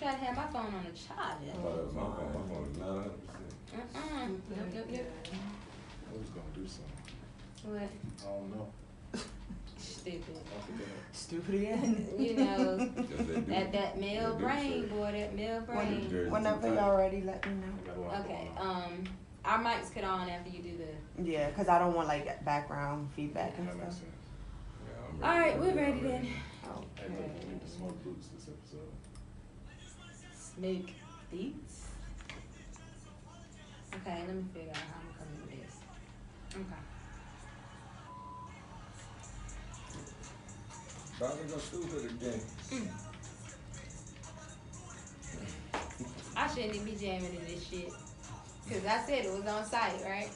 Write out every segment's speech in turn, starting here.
try to have my phone on the charger. I thought that was my phone. My phone is 900%. Nope. I was gonna do something. What? I don't know. Stupid. I forgot. Stupid again. You know, Just they do. that male They do brain, say. boy, that male brain. Jersey Whenever too y'all tight. ready, let me know. I got a lot Okay, going on. our mics cut on after you do the... Yeah, because I don't want like background feedback and That makes stuff. sense. Yeah, I'm Alright, we're ready I'm then. Hey, look, we need to smoke boots this episode. Smoke beats. Okay, let me figure out how I'm coming with this. Okay. About to go stupid again. I shouldn't even be jamming in this shit. Because I said it was on site, right?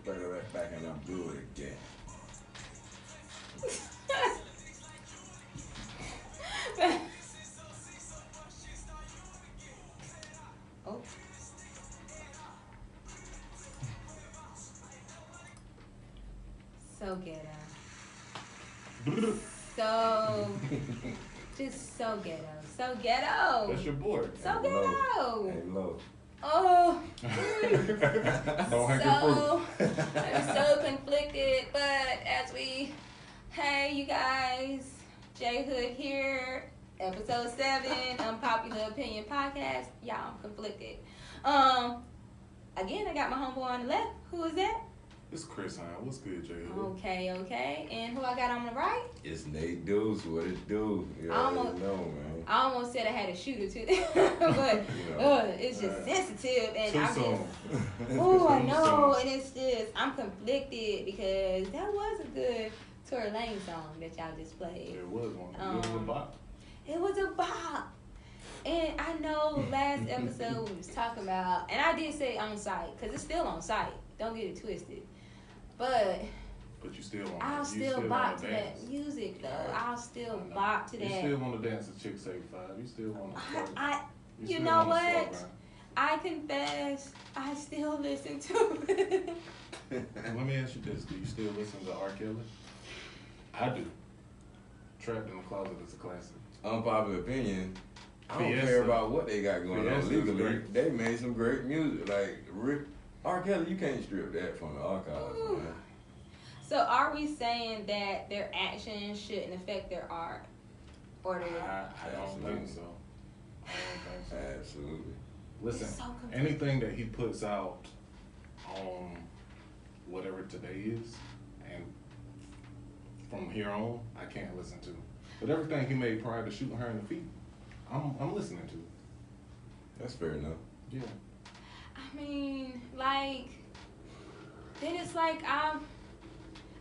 Bring it right back and I'm do it again. Oh. So ghetto. So, just so ghetto. So ghetto. That's your board. So ghetto. Hey, low. Oh. Don't hang your fruit. I'm so conflicted, but hey, you guys, J Hood here, episode 7, Unpopular Opinion Podcast. Y'all, I'm conflicted. Again, I got my homeboy on the left. Who is that? It's Chris Hine. What's good, Jay? Okay. And who I got on the right? It's Nate Deuce. What it do? You already know, man. I almost said I had a shooter too, but it's just sensitive, and Too I'm soon. just, oh, I know, and it's just, I'm conflicted because that was a good Tory Lane song that y'all just played. There was one. It was a bop. It was a bop. And I know last episode we was talking about, and I did say on site, because it's still on site. Don't get it twisted. But you still want I'll you still wanna bop to dance. that music, though. I'll still bop to that. You still want to dance to Chick 75. You still want to You still know wanna what? slow I confess, I still listen to it. down. Let me ask you this. Do you still listen to R. Kelly? I do. Trapped in the Closet is a classic. Unpopular opinion. I don't Fiesta. care about what they got going Fiesta on is legally. great. They made some great music. Like R. Kelly, you can't strip that from the archives, Ooh. man. So are we saying that their actions shouldn't affect their art? Or their... I don't think so. I don't think so. Absolutely. Listen, It's so confusing. anything that he puts out on whatever today is, and from here on, I can't listen to. But everything he made prior to shooting her in the feet, I'm listening to. That's fair enough. Yeah. I mean, like, then it's like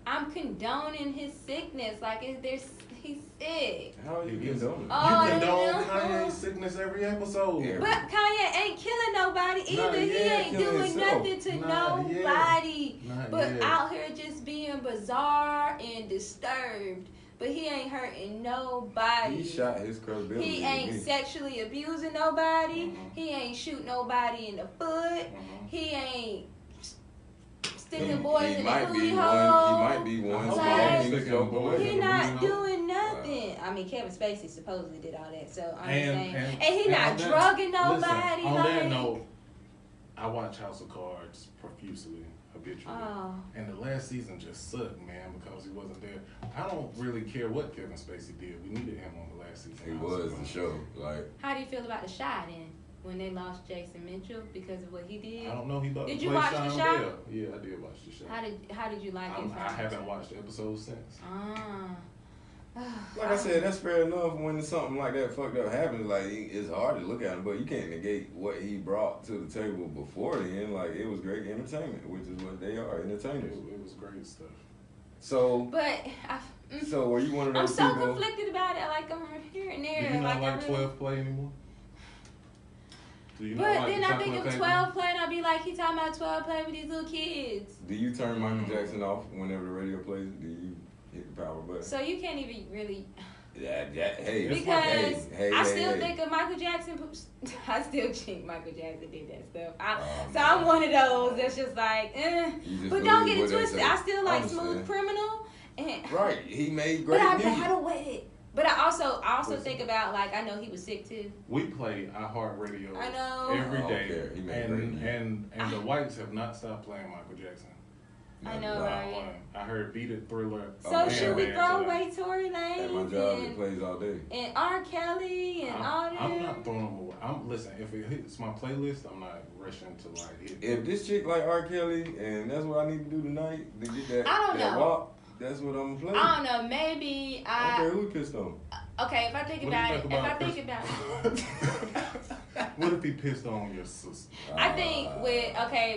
I'm condoning his sickness. Like, he's sick. How are you He is. condoning? Oh, You condone no. Kanye's sickness every episode. Yeah. But Kanye ain't killing nobody either. Not He yet, ain't killing doing himself. nothing to Not yet. nobody. Not But yet. out here just being bizarre and disturbed. But he ain't hurting nobody. He shot his credibility. He with ain't me. sexually abusing nobody. Mhm. He ain't shooting nobody in the foot. Mhm. He ain't sticking He boys in the might be booty one. hole. He might be one small Like, penis joke away. He in the not booty hole. doing nothing. I mean, Kevin Spacey supposedly did all that, so I'm And- just saying. and- And he and not on that- drugging Listen, nobody. on like, that note, I watch House of Cards profusely, habitually. Oh. And the last season just sucked, man, because he wasn't there. I don't really care what Kevin Spacey did. We needed him on the last season. He of House of was the Cards. show. Like, How do you feel about the Shy then? When they lost Jason Mitchell because of what he did? I don't know. He about Did to you play watch The Sean Shy? Bell. Yeah, I did watch the show. How did you like it? I haven't watched the episode since. Ah. like I said, that's fair enough when something like that fucked up happens. Like, it's hard to look at him, but you can't negate what he brought to the table before then. Like, it was great entertainment, which is what they are, entertainers. It was great stuff. So, But so were you one of I'm those so people? conflicted about it. Like I'm here and there. Do you not I like really- 12 play anymore? Do you not But like then the I think chocolate of cake 12 play, and I'll be like, he talking about 12 play with these little kids. Do you turn Michael Jackson off whenever the radio plays? Do you hit the power button? So you can't even really, Hey, because hey, I hey, still hey. think of Michael Jackson. I still think Michael Jackson did that stuff. Oh, So man. I'm one of those that's just like, You just But don't believe get it what they twisted. say. I still like understand. Smooth Criminal. And, Right, he made But great I music. battle with it. But I also think about, like, I know he was sick too. We play iHeartRadio I know. every Oh, day, okay. He made great music. and the whites have not stopped playing Michael Jackson. I know, Not right? one. I heard Beat It, Thriller. So man, should we Man throw today. away Tory Lanez At my job, it plays all day. and R. Kelly and all that? I'm not throwing them away. Listen, if it hits my playlist, I'm not rushing to like hit. If this chick like R. Kelly, and that's what I need to do tonight to get that, I don't that know. walk, that's what I'm gonna play. I don't know. Maybe Okay, who we pissed on? Okay, if I think What do you about it, think if I about think about it, What if he pissed on your sister? I think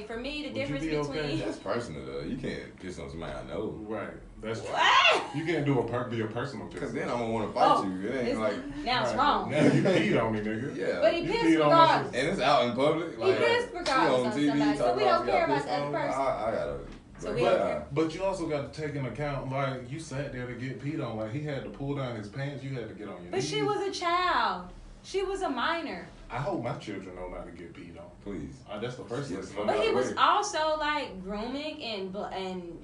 for me, the Would you difference be okay? between That's personal though. You can't piss on somebody I know. Right, that's true. what? You can't do be a personal piss. Cause then I'm gonna want to fight Oh, you. It ain't it's- like, now it's Right. wrong. Now you peed on me, nigga. yeah. But he You pissed peed on my regardless. And it's out in public. He Like, pissed she regardless on somebody, so talking we don't she care got about the pissed other on. person. I gotta. So we don't care. But you also got to take into account, like, you sat there to get peed on. Like, he had to pull down his pants. You had to get on your But knees. she was a child. She was a minor. I hope my children know not to get peed on. Please. That's the first Yes, lesson. But he was Wait. also like grooming and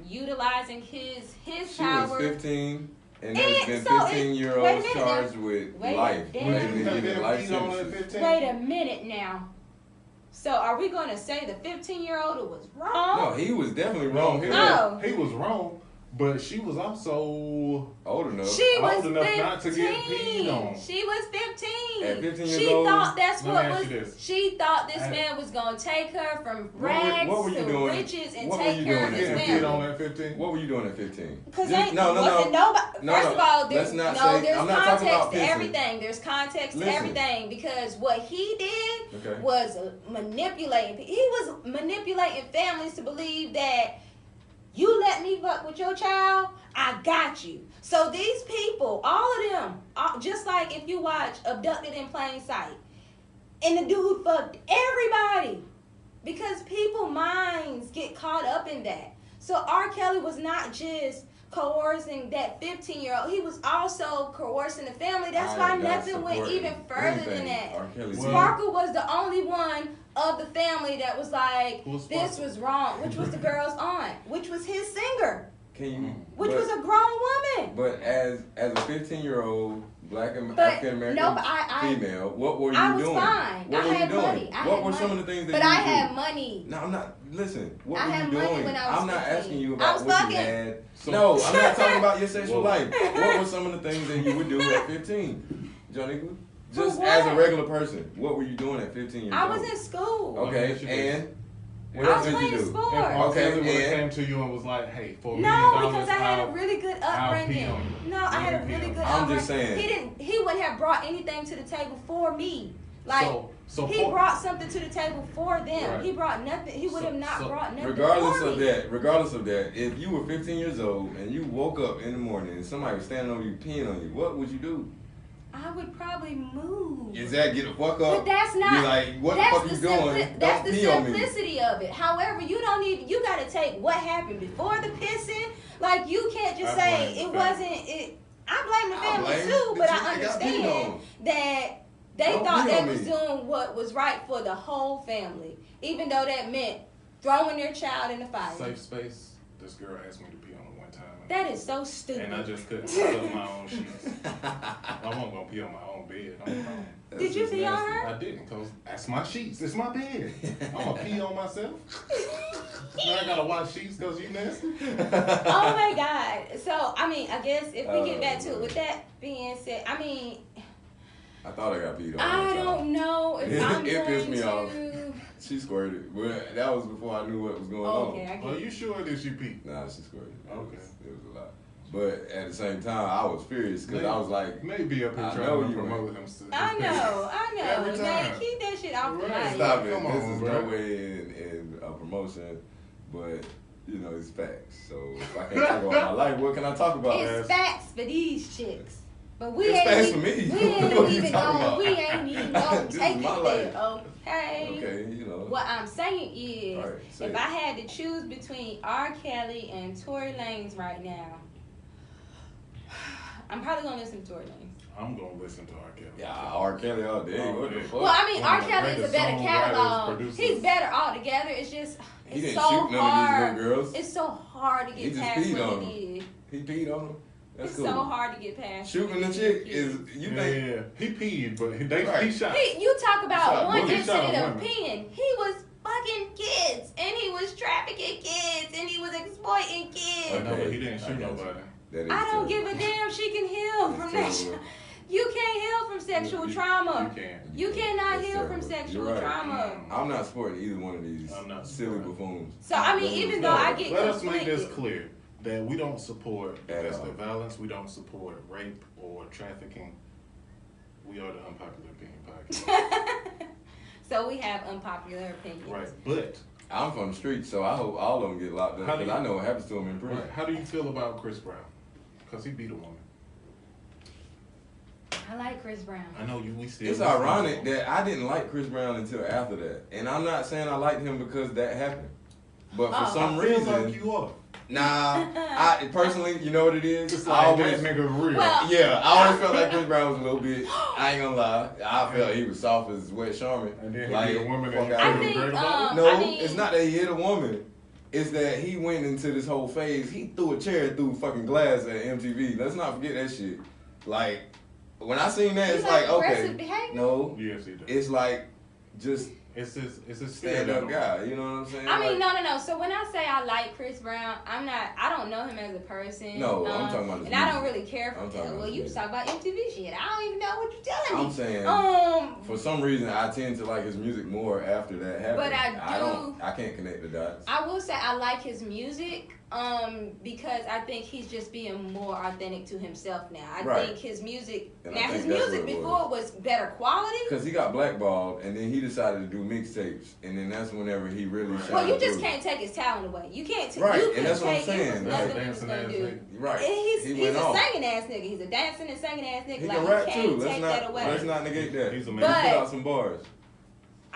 utilizing his She power. was 15, and And there's been so it- 15-year-olds wait a minute now. charged with Wait a life. damn Like, minute. they get life Peed on at sentences. 15? Wait a minute now. So are we going to say the 15-year-old was wrong? No, he was definitely wrong. He No. He was wrong, but she was also old enough. She was old enough 15. not to get peed on. She was 15. At 15 years she old, thought that's let me what ask was. you this. She thought this I- man was gonna take her from What were- rags what were you to doing? riches and What were take you care of doing his at getting peed on family. at 15. What were you doing at 15? Because Just- ain't wasn't nobody. No, First no. of all, there's Let's not say- there's I'm not talking about context to pissing. everything. There's context to Listen. everything because what he did Okay. was manipulating. He was manipulating families to believe that you let me fuck with your child, I got you. So these people, all of them, just like if you watch Abducted in Plain Sight, and the dude fucked everybody because people minds get caught up in that. So R. Kelly was not just coercing that 15-year-old, he was also coercing the family. That's I why am not nothing went supporting even further than anything that. R. Kelly Well- did. Sparkle was the only one of the family that was like, Who was this Sparkle? was wrong, which was the girl's aunt, which was his singer, Can you? which but, was a grown woman. But as a 15-year-old black and But African American no, but I female, what were you I was doing? fine. What I were had you doing? money. I What had were money. some of the things that But you I would had do? money. No, I'm not. Listen, what I were had you money doing? when I was I'm not 15. asking you I about was what fucking. you had. So- No, I'm not talking about your sexual Whoa. life. What were some of the things that you would do at 15, Johnny? Just For as a what? regular person, what were you doing at 15 years I old? was in school. Okay, Yes, you did. and what I else was did you playing do? sports. If R. Okay, Kelly would have and- came to you and was like, hey, for $1 No, million, because I had a I'll- really good I'll pee upbringing. on you. No, I had a I'll pee really on good you. I'm upbringing. just saying. He wouldn't have brought anything to the table for me. Like So he for- brought something to the table for them. Right. He brought nothing. He would have So- not so brought nothing. Regardless for of me. that, if you were 15 years old and you woke up in the morning and somebody was standing over you peeing on you, what would you do? I would probably move. Is that get the fuck up? But that's not. Be like, what the that's fuck you doing? That's Don't the pee on me. simplicity of it. However, you don't need. You got to take what happened before the pissing. Like you can't just I say blame it the wasn't. It. I blame the I family blame too, the but chick I that got peed understand on. that they Don't thought pee they on was me. doing what was right for the whole family, even though that meant throwing their child in the fire. Safe space. This girl asked me to pee on her one time. That is so stupid. And I just couldn't pick up my own sheets. I wasn't gonna pee on my own bed. I'm grown. That's Did you just pee on nasty. her? I didn't, cause that's my sheets. It's my bed. I'm gonna pee on myself. Now I gotta wash sheets cause you nasty. Oh my God. So I mean, I guess if we get back to it, man. with that being said, I mean, I thought I got peed on. I one time. don't know if I'm It going pissed me to. off. She squirted. Well, that was before I knew what was going Oh, okay, on. I get Are it. you sure that she peed? Nah, she squirted. Okay. It was a lot. But at the same time, I was furious because I was like, maybe up here I trying know to you promote ain't. him. I know. Every Man, time. keep that shit off the Right. mic. stop it. Come This on, is bro. no way in a promotion, but you know, it's facts. So if I can't talk about my life, what can I talk about? It's facts for these chicks. But we It's ain't facts even, for me. we ain't What you even talking gonna about? we ain't even gonna This take is it my there, life. okay? Okay, you know. What I'm saying is, All right, say if it. I had to choose between R. Kelly and Tory Lanez right now, I'm probably gonna listen to Tory Lanez. I'm gonna listen to R. Kelly. Yeah, R. Kelly all day. Oh, What the yeah. fuck? Well, I mean, One R. of the Kelly is a greatest better songwriters, catalog. producers. He's better altogether. It's just, He it's didn't so shoot none of hard. these little girls. It's so hard to He get just past peed what on he did. He peed on him. That's It's cool. so hard to get past. Shooting the chick is you think. He peed, but Right. he shot. You talk about Shot one women. incident Shot of women. peeing. He was fucking kids, and he was trafficking kids, and he was exploiting kids. I know, but Okay, he didn't I shoot got you. nobody. That is I don't terrible. give a damn. She can heal That's from that. terrible. You can't heal from sexual trauma. You can't. You cannot That's heal from terrible. sexual You're right. trauma. I'm not supporting either one of these I'm not silly supporting. buffoons. So I mean, even though I get Let us make this conflicted, clear that we don't support At domestic all. violence. We don't support rape or trafficking. We are the Unpopular Opinion Podcast. so we have unpopular opinions. Right, but I'm from the streets, so I hope all of them get locked up How do because you- I know what happens to them in prison. right, how do you feel about Chris Brown? Because he beat a woman. I like Chris Brown. I know you. We still. It's ironic that I didn't like Chris Brown until after that, and I'm not saying I liked him because that happened, but for Oh. some I feel reason, like you are. nah. I personally, you know what it is? It's I like always, that nigga real. Well- yeah, I always felt like Chris Brown was a little bit. I ain't gonna lie, I felt he was soft as wet Charmin. And then he Like, beat a woman fuck and out I of feel here. think, great about it. No, I mean- it's not that he hit a woman. It's that he went into this whole phase. He threw a chair through fucking glass at MTV. Let's not forget that shit. Like, when I seen that, You it's like like, aggressive okay. behavior? No, Yes, he does. it's like just It's his stand up guy. You know what I'm saying? I mean, Like, no. So when I say I like Chris Brown, I don't know him as a person. No, I'm talking about his and I don't music. really care for I'm talking about Well, his you music. talk about MTV shit. I don't even know what you're telling me. I'm saying, for Um, some reason, I tend to like his music more after that happened. But I I can't connect the dots. I will say I like his music. Because I think he's just being more authentic to himself now. I Right. think his music. And I Now think his that's music what it before was better quality. Because he got blackballed, and then he decided to do mixtapes, and then that's whenever he really shined Well, you just through. can't take his talent away. You can't. Right, You and can that's what I'm take it saying. was That's nothing he was dancing gonna ass do. nigga. Right. And he he's went a off. singing ass nigga. He's a dancing and singing ass nigga. He like can rap you can't too. take that away. Let's not negate that. He's He amazing. But- put out some bars.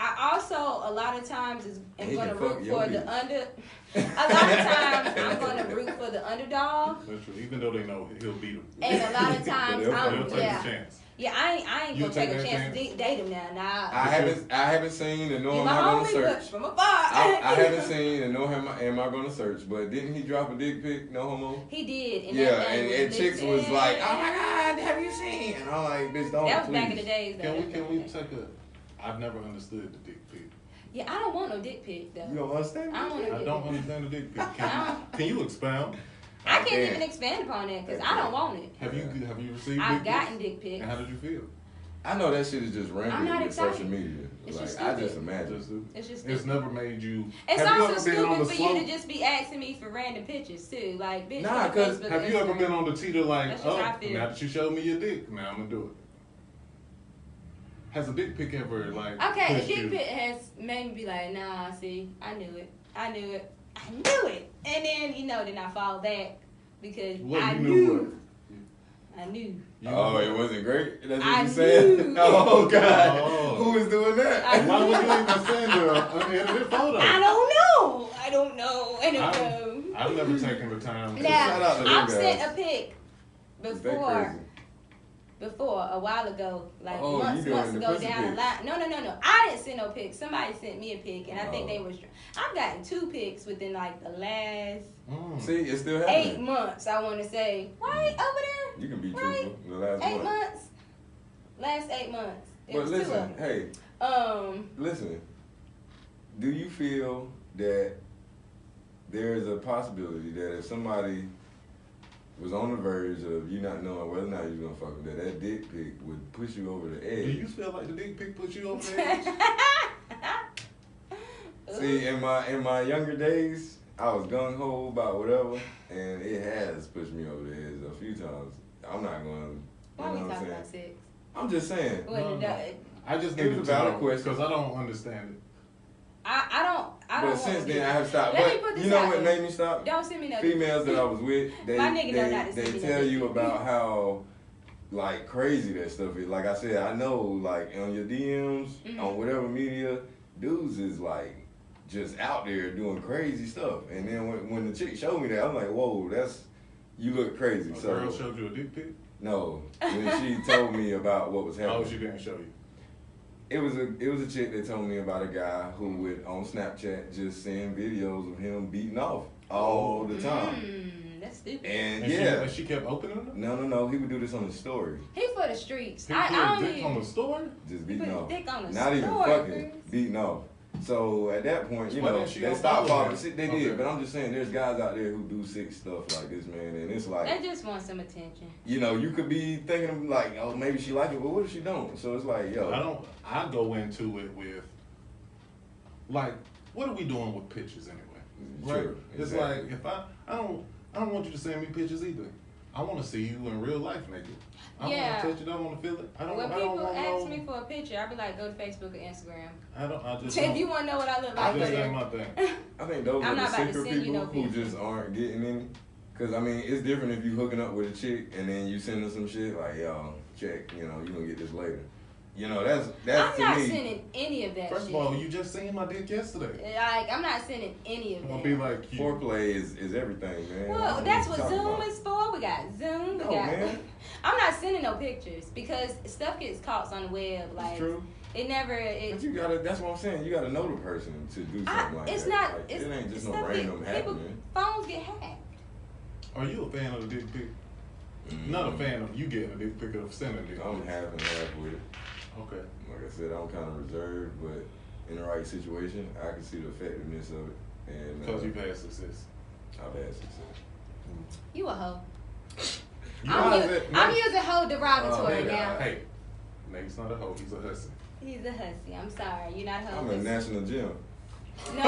I also a lot of times am He going to can fuck root your for the bitch. under. A lot of times I'm going to root for the underdog, That's true. Even though they know he'll beat him. and a lot of times They'll I'm They'll take yeah. a chance. Yeah, I ain't You gonna take a take that chance to chance? date him now. Nah, I haven't seen and nor you am my I gonna homie, but search. from afar. I haven't seen and nor am I gonna search. But didn't he drop a dick pic? No homo. He did. And Yeah, that thing and was chicks was lit. like, "Oh my god, have you seen?" And I'm like, "Bitch, don't That was please." back in the days. Though. Can we take a? I've never understood the dick pic. Yeah, I don't want no dick pic though. You don't understand? I don't want no I dick don't pic. understand the dick pic. I Can you expound? I can't can't. even expand upon that because I I don't can't. want it. Have you received? I've dick gotten pics? dick pics. And how did you feel? I know that shit is just I'm rampant not with excited. social media. It's Like just I stupid. just imagine. It's just It's stupid. never made you. It's have you also ever been on stupid the for you slope? to just be asking me for random pictures too. Like, bitch, Nah, go to 'cause Facebook Have and you ever Instagram. been on the teeter like, That's just oh, how I feel. now that you showed me your dick, now I'm gonna do it? Has a dick pic ever like? Okay, a pushed dick you? pic has made me be like, nah, see, I knew it. And then, then I fall back because What, I you knew. knew I knew. You Oh, knew it what? wasn't great. That's what I you said. knew. Oh God, Oh. who is doing that? I Why would you even send an unedited photo? I don't know. I don't know. I've never taken the time. to- Shout out Now, to them I've sent guys. a pic They before a while ago, like Oh, you months doing the ago pussy down the pics. line. No. I didn't send no pics. Somebody sent me a pic, and I think Oh. they were. I've gotten 2 pics within like the last Mm. See, it's still 8 happening. months. I want to say right over You can be Right. truthful. The last there. 8 month. months. Last 8 months. It But was 2 of listen, them. hey, listen. Do you feel that there is a possibility that if somebody was on the verge of you not knowing whether or not you're gonna fuck with that dick pic would push you over the edge? Do you feel like the dick pic put you over the edge? See, in my younger days, I was gung ho about whatever, and it has pushed me over the edge a few times. I'm not going. Why You we know what I'm talking saying? about sex? I'm just saying. Well, No. I just It need was to a valid know question. because I don't understand it. I don't. But want since to then, I have stopped. Let me But put this you know out what there. made me stop? Don't send me no Females that I was with, they My nigga know not to send me no tell dick you pic. about how like crazy that stuff is. Like I said, I know like on your DMs Mhm. on whatever media, dudes is like just out there doing crazy stuff. And then when the chick showed me that, I'm like, whoa, you look crazy. A So girl showed you a dick pic? no, when she told me about what was Oh, happening. she didn't show you. It was a chick that told me about a guy who would on Snapchat just send videos of him beating off all the time. That's stupid. And And yeah, she kept opening them? no. He would do this on the story. He for the streets. He I put don't dick on even. the story? Just He beating put his off. dick on the Not even story, fucking Chris. beating off. So at that point, you Why know, didn't she they unfollow stopped following. him? Shit, they Okay. did, but I'm just saying, there's guys out there who do sick stuff like this, man, and it's like, They just want some attention. you know, you could be thinking like, oh, maybe she like it, but what if she don't? So it's like, yo, I go into it with, like, what are we doing with pictures anyway? Right? True, It's exactly. like, if I don't want you to send me pictures either. I want to see you in real life naked. I Yeah. want to touch it. I want to feel it. I don't When I don't people want ask no, me for a picture, I be like, go to Facebook or Instagram. I just If don't. you want to know what I look I like, go just there. ain't my thing. I think those I'm are the not about to sicker send you people no who picture. just aren't getting any. Cause I mean, it's different if you hooking up with a chick and then you send her some shit like, yo, check, you know, you gonna get this later. You know, that's I'm to not me. sending any of that First shit. of all, you just seen my dick yesterday. Like, I'm not sending any of I'm that. gonna be like you. Foreplay is everything, man. I Well, don't that's know what you talking Zoom about. is for. We got Zoom. We No, got. man. I'm not sending no pictures because stuff gets caught on the web. Like, It's true. it never. But you gotta. That's what I'm saying. You gotta know the person to do something like it's that. not. Like, It's, it ain't just no stuff random get, people, happening. phones get hacked. Are you a fan of the dick pic? Not a fan of you getting a dick pic of sending dick. I'm half and half with it. Okay. Like I said, I'm kind of reserved, but in the right situation, I can see the effectiveness of it. And Because you've had success. I've had success. You a hoe. You I'm, realize u- that- I'm using hoe derogatory Oh, now. Hey, Nate's not a hoe. He's a hussy. He's a hussy. I'm sorry. You're not a hoe. I'm in National Gym. No.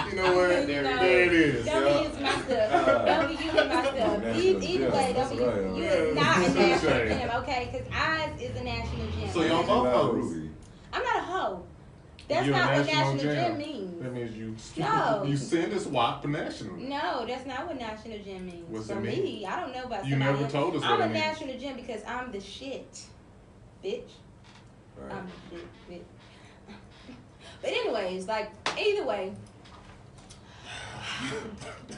You know what? There it is. Don't Yeah. be using my stuff. Don't be using my stuff. National Either way, Gym, don't be. that's right. You Yeah. is not a That's national right. gym, okay? Because ours is a national gym. So y'all You're both not a hoes. Ruby. I'm not a hoe. That's You're a not what national national gym. gym means. That means you No. you send a swap for national. No, that's not what national gym means. What's For it mean? me, I don't know about You somebody never else. told us I'm what a it means. national gym because I'm the shit, bitch. Right. I'm the shit, bitch. But anyways, like either way,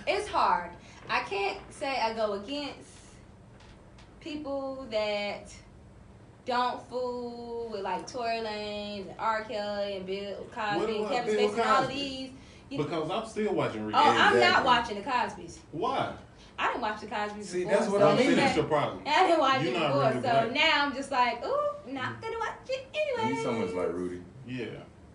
it's hard. I can't say I go against people that don't fool with like Tory Lanez and R. Kelly and Bill What Cosby and about Kevin Bill Spacey and all of Cosby? these. Because I'm still watching Oh, reality. I'm not Exactly. watching the Cosbys. Why? I didn't watch the Cosbys See, before. that's what so I'm it's saying. That's like- your problem. I didn't watch You're it not before, really so black. now I'm just like, ooh, not gonna watch it anyway. You so much like Rudy. Yeah.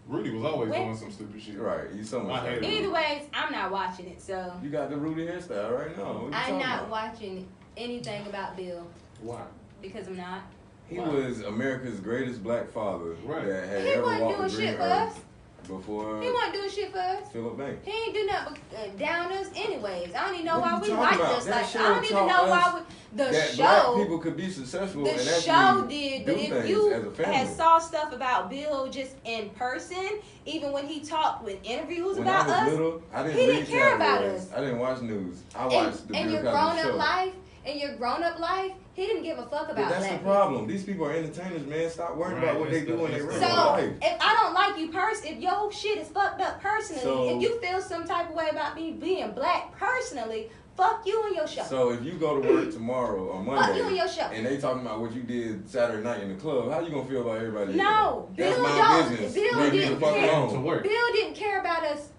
Rudy was always When- doing some stupid shit. Right. You so much I like hate it. Rudy. Either ways, I'm not watching it, so You got the Rudy hairstyle right now. What you I'm talking not about? watching anything about Bill Why? because I'm not. He was America's greatest black father Right. that had He ever wasn't walked doing the green shit for earth us. before He wasn't doing shit for us. Philip Banks. He ain't do nothing but down us anyways. I don't even know What why you we talking like about? this. That Like show I don't even taught know us why the that black show. people could be successful The and show actually did, do but if things you as a family. had saw stuff about Bill just in person, even when he talked with interviews When about I was us, little, I didn't he read didn't care about tabloids. us. I didn't watch news. I watched the in Bill your Cosby grown show. up life, he didn't give a fuck But about that's black the problem. These people are entertainers, man. Stop worrying Right, about what they it's do the- in their it's the- regular So life. if I don't like you if your shit is fucked up personally, So- if you feel some type of way about me being black personally, fuck you and your show. So if you go to work tomorrow or Monday, Fuck you and your show. and they talking about what you did Saturday night in the club, how you gonna feel about everybody? No, That's Bill my don't- business. Bill Leave me didn't the fuck care. alone. To work. Bill didn't care about us,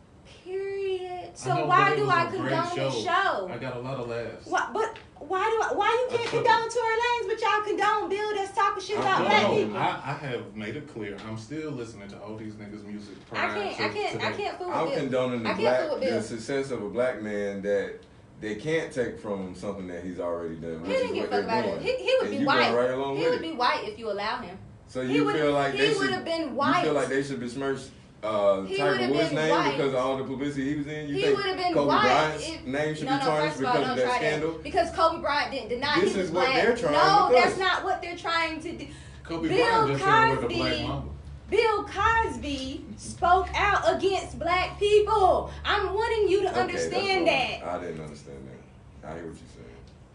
period. I So know, why but it do was I a great condone the show? I got a lot of laughs. Why you can't condone Tory Lanez, but y'all condone Bill that's talking shit about No, black no, people? I have made it clear. I'm still listening to all these niggas' music. I prior to today. can't fool I'm with Bill. condoning I can't fool with Bill. the success of a black man that they can't take from something that he's already done, He which is didn't give what a fuck they're about it. doing. He would And be you white. going right along He with would it. be white if you allow him. So he you would- feel like he they would should? have been You white. feel like they should besmirch He Tiger would've Woods' been name white. because of all the publicity he was in? You He think would've been Kobe white Bryant's if- name should No, be no, tarnished first of all, because don't of that try scandal? that. Because Kobe Bryant didn't deny This he was is what black. they're trying No, with that's us. not what they're trying to do. Kobe Bill Bryant just said with a black Cosby- mama. Bill Cosby spoke out against black people. I'm wanting you to Okay, understand that's that. all. I didn't understand that. I hear what you're saying.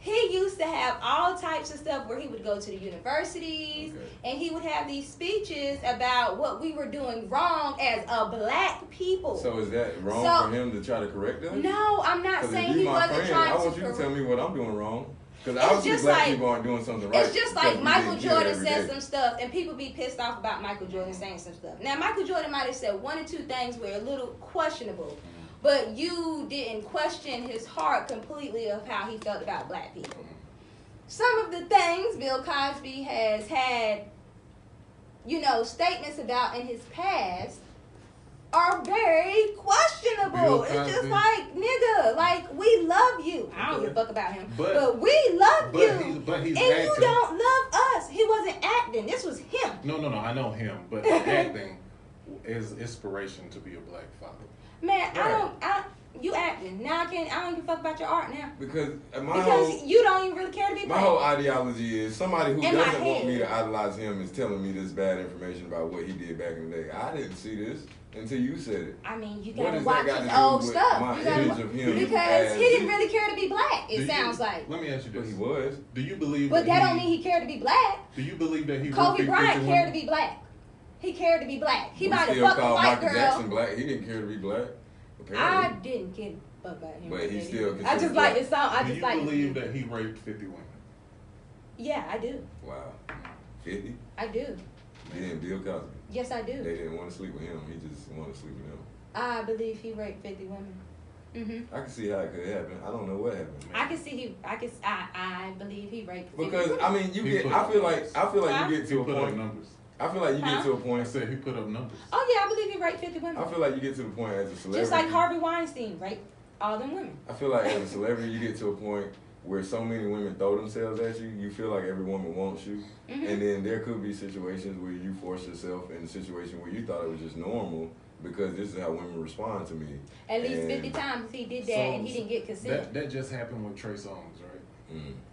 He used to have all types of stuff where he would go to the universities Okay. and he would have these speeches about what we were doing wrong as a black people. So is that wrong So- for him to try to correct us? No, I'm not Because saying if he you my wasn't friend, trying I want to you to correct. tell me what I'm doing wrong. Because It's obviously just black like- people aren't doing something right. It's just because like we Michael get killed Jordan every said day. some stuff, and people be pissed off about Michael Jordan saying some stuff. Now, Michael Jordan might have said one or two things were a little questionable, but you didn't question his heart completely of how he felt about black people. Some of the things Bill Cosby has had, statements about in his past are very questionable. It's just like, nigga, like, we love you. I don't give a fuck about him. But we love you. He's and acting. You don't love us. He wasn't acting. This was him. No, I know him. But acting is inspiration to be a black father. Man, you acting. Now I don't give a fuck about your art now. Because you don't even really care to be black. My whole ideology is somebody who in doesn't want me to idolize him is telling me this bad information about what he did back in the day. I didn't see this until you said it. I mean, you gotta watch his old stuff. My image of him because he didn't really care to be black. It sounds like. Let me ask you this: But he was. Do you believe? But that don't mean he cared to be black. Do you believe that he? Kobe Bryant cared to be black. He cared to be black. He might have fucked a white Michael girl. Jackson black. He didn't care to be black. Apparently. I didn't care about him. But he still. I just like the song. Do you believe that he raped 50 women? Yeah, I do. Wow. 50? I do. He didn't Bill Cosby. Yes, I do. They didn't want to sleep with him. He just wanted to sleep with them. I believe he raped 50 women. I can see how it could happen. I don't know what happened. I can see I believe he raped 50 because women. I mean I feel like you get to a point. Numbers. I feel like you get to a point. I said he put up numbers. Oh yeah, I believe he raped 50 women. I feel like you get to the point as a celebrity. Just like Harvey Weinstein raped all them women. I feel like as a celebrity, you get to a point where so many women throw themselves at you, you feel like every woman wants you. And then there could be situations where you force yourself in a situation where you thought it was just normal because this is how women respond to me. At least 50 times he did that and he didn't get consent. That just happened with Trey Songz, right?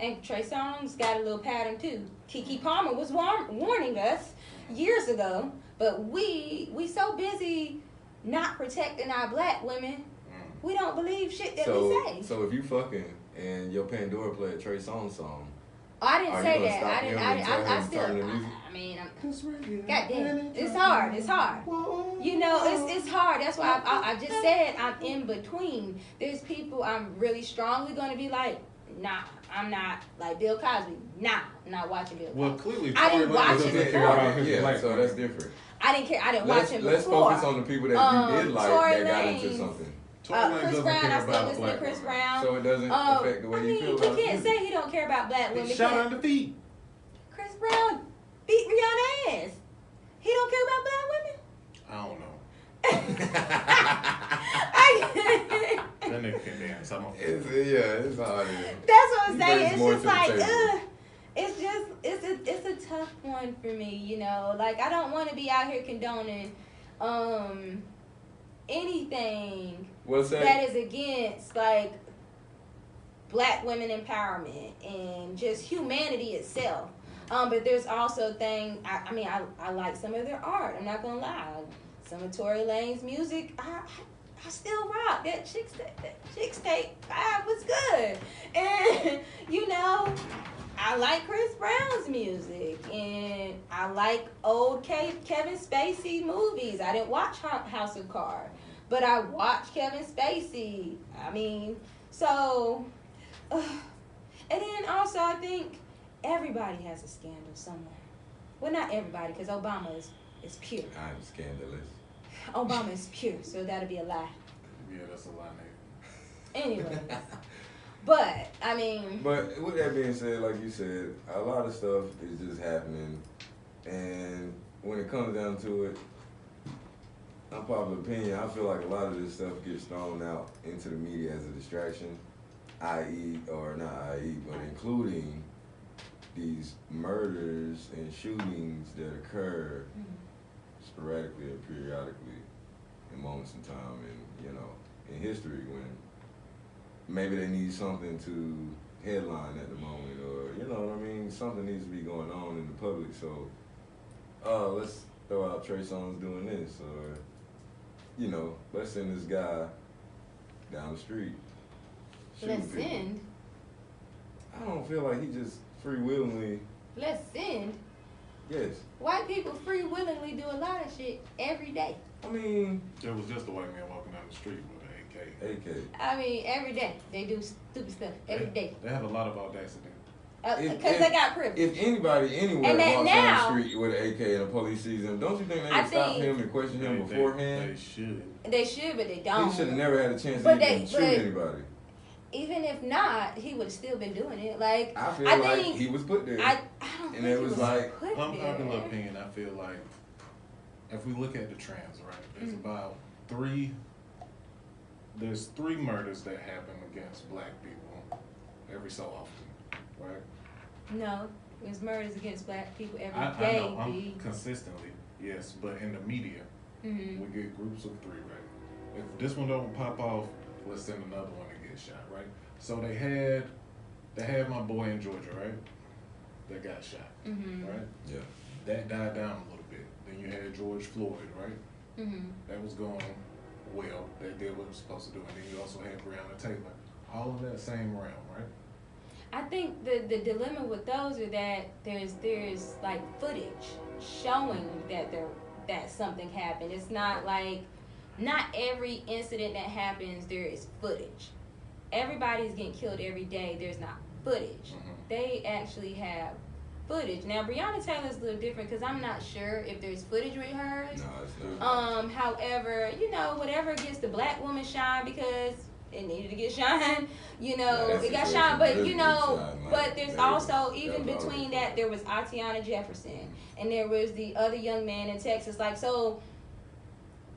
And Trey Songz got a little pattern too. Keke Palmer was warning us years ago, but we so busy not protecting our black women, we don't believe shit that we say. So if you fucking and your Pandora play a Trey Songz song, I didn't say that. I still. I mean, goddamn, it's hard. It's hard. It's hard. That's why I just said I'm in between. There's people I'm really strongly going to be like, nah, I'm not like Bill Cosby. Nah, I'm not watching Bill Cosby. Well, clearly, I didn't watch him before. So that's different. I didn't care. I didn't watch him before. Let's focus on the people that you did like that got into something. Chris Brown, I still listen to Chris Brown. So it doesn't affect the way you feel about it. He can't say he don't care about black women. Shout out to feet. Chris Brown beat Rihanna's ass. He don't care about black women? I don't know. That nigga can dance. It's hard. That's what I'm saying. It's just like, it's a tough one for me, Like, I don't want to be out here condoning anything that is against, like, black women empowerment and just humanity itself. But there's also things, I like some of their art. I'm not going to lie. Some of Tory Lane's music, I still rock. That Chicks Tape 5 was good. And, I like Chris Brown's music. And I like old Kevin Spacey movies. I didn't watch House of Cards, but I watched Kevin Spacey. And then also I think everybody has a scandal somewhere. Well, not everybody, because Obama is pure. I'm scandalous. Obama is pure, so that'll be a lie. Yeah, that's a lie, nigga. Anyway. But with that being said, like you said, a lot of stuff is just happening. And when it comes down to it, unpopular opinion, I feel like a lot of this stuff gets thrown out into the media as a distraction, but including these murders and shootings that occur sporadically or periodically in moments in time and, in history when maybe they need something to headline at the moment or, something needs to be going on in the public. So, let's throw out Trey Songz doing this or, let's send this guy down the street. Let's send? I don't feel like he just free willingly. Let's send? Yes. White people free willingly do a lot of shit every day. There was just a white man walking down the street with an AK. Every day. They do stupid stuff every day. They have a lot of audacity. because they got privilege. If anybody anywhere And walks now- down the street with an AK and the police sees him, don't you think they would stop him and question him beforehand? They should. They should, but they don't. He should have never had a chance But to even shoot anybody. Even if not, he would have still been doing it. Like I feel I like think, he was put there. I don't think it he was like put Unpopular there. opinion, I feel like if we look at the trends, right, there's about there's 3 murders that happen against black people every so often, right? No, there's murders against black people every I day. know, B. consistently, yes, but in the media, Mhm. we get groups of 3, right? If this one don't pop off, let's send another one to get shot, right? So they had my boy in Georgia, right? That got shot, Mhm. right? yeah. That died down a little bit. Then you had George Floyd, right? Mhm. That was going well. They did what it was supposed to do. And then you also had Breonna Taylor. All of that same realm, right? I think the dilemma with those are that there's like footage showing that something happened. It's not like not every incident that happens there is footage. Everybody's getting killed every day. There's not footage. They actually have footage. Now Breonna Taylor's a little different because I'm not sure if there's footage with hers. No, it's not. However, whatever gets the black woman shine because it needed to get shine, Nah, it got that's shine. But really shine, like, but there's they also was- even that was between always- that there was Atiana Jefferson and there was the other young man in Texas. Like so,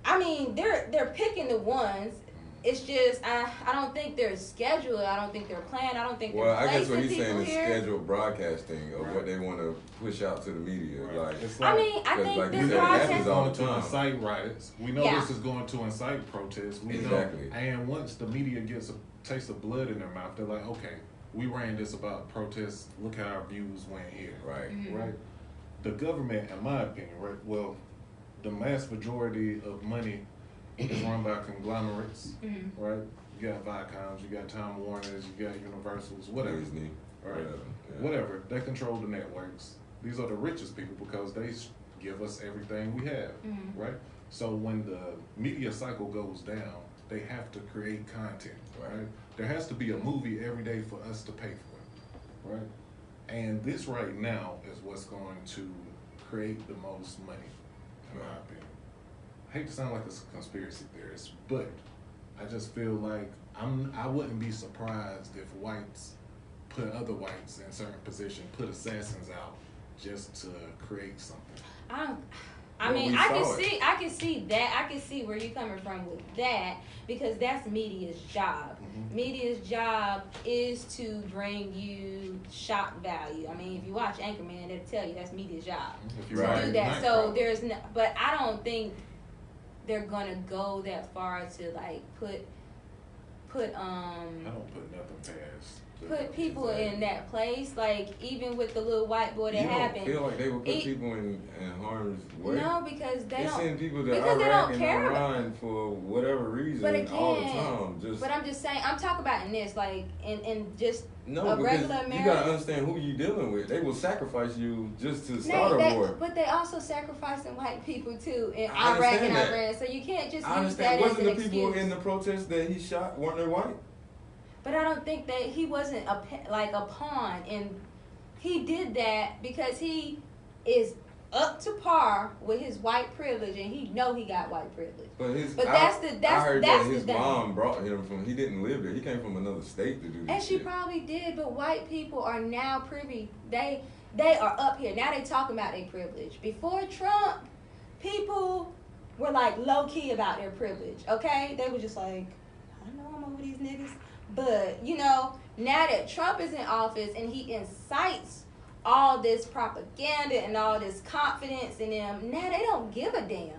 I mean they're picking the ones. It's just I don't think they're scheduled. I don't think they're planned. I don't think Well, they're I guess placing what he's people saying is here. scheduled broadcasting of what they want to push out to the media. Right. Like, It's I mean, I 'cause think like this you said, this happens is broadcast. all going the to time. incite riots. We know Yeah. this is going to incite protests. We Exactly. know. And once the media gets a taste of blood in their mouth, they're like, okay, we ran this about protests. Look how our views went here. right. Mhm. Right? The government, in my opinion, right? Well, the mass majority of money is run by conglomerates, Mhm. right? You got Viacoms, you got Time Warners, you got Universals, whatever. Disney, Right. whatever. Yeah. Whatever. They control the networks. These are the richest people because they give us everything we have, Mhm. right? So when the media cycle goes down, they have to create content, right? Right. There has to be a movie every day for us to pay for it, right? And this right now is what's going to create the most money, in my Right. opinion. I hate to sound like a conspiracy theorist, but I just feel like I wouldn't be surprised if whites put other whites in certain positions, put assassins out just to create something. I Well, mean, we I can saw it. see that. I can see where you're coming from with that because that's media's job. Mhm. Media's job is to bring you shock value. I mean, if you watch Anchorman, they'll tell you that's media's job If to you Right. watch do that. Night So Crawler, there's no, but I don't think they're gonna go that far to like put I don't put nothing past. put people Exactly. in that place. Like even with the little white boy that You happened. don't feel like they would put It- people in harm's way? No, because they They don't. send people to because they Iraq don't and care about- Iran for whatever reason But again, all the time. Just but I'm just saying, I'm talking about in this, like, in just no, a because regular you American. gotta understand who you dealing with. They will sacrifice you just to They- start a war. but they also sacrificing white people too in I Iraq and understand that. Iran. So you can't just I use that understand. as Wasn't an the people excuse. in the protest that he shot weren't they white? But I don't think that he wasn't like a pawn, and he did that because he is up to par with his white privilege, and he know he got white privilege. But that's I heard that's that the his thing. mom brought him from. He didn't live there. He came from another state to do this And she shit. probably did, but white people are now privy. They are up here now. They talking about their privilege. Before Trump, people were like low key about their privilege. Okay, they were just like, I don't know, I'm over these niggas. But now that Trump is in office and he incites all this propaganda and all this confidence in them, now they don't give a damn.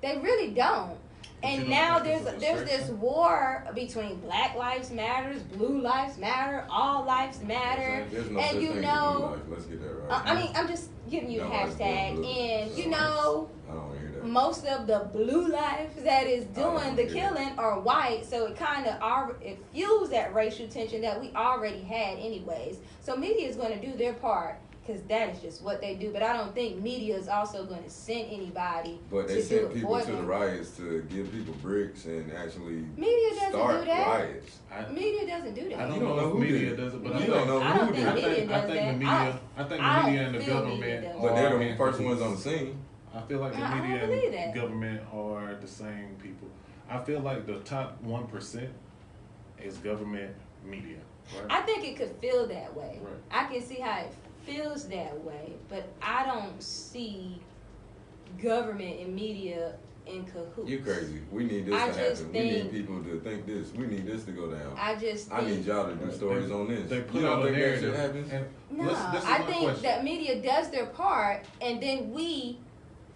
They really don't. But you And don't now think there's it's a this distraction? war between Black Lives Matters, Blue Lives Matter, All Lives Matter, There's no and such you thing as know- blue life. Let's get that right. I mean, I'm just giving you a Nobody's doing hashtag, blue. and So you know, I don't hear that. most of the blue lives that is doing the yeah. killing are white, so it kind of it fuels that racial tension that we already had anyways. So media is going to do their part because that is just what they do. But I don't think media is also going to send anybody But they to do sent it people for to the them. riots to give people bricks and actually Media doesn't start do that. riots. Media doesn't do that. I You don't don't know know if who media did it. does it, but You I don't think, know I who don't think did it. media I does think that. the media, I think the I media don't and the feel government media does But are they're the in first ones cahoots. on the scene. I feel like the I don't media believe and that. government are the same people. I feel like the top 1% is government media, right? I think it could feel that way. Right. I can see how it feels that way, but I don't see government and media in cahoots. You crazy. We need this I to just happen. We need think- people to think this. We need this to go down. I just think, I need y'all to do stories on this. They You put don't out a think that shit narrative. happens? And no, this is I my think question. that media does their part, and then we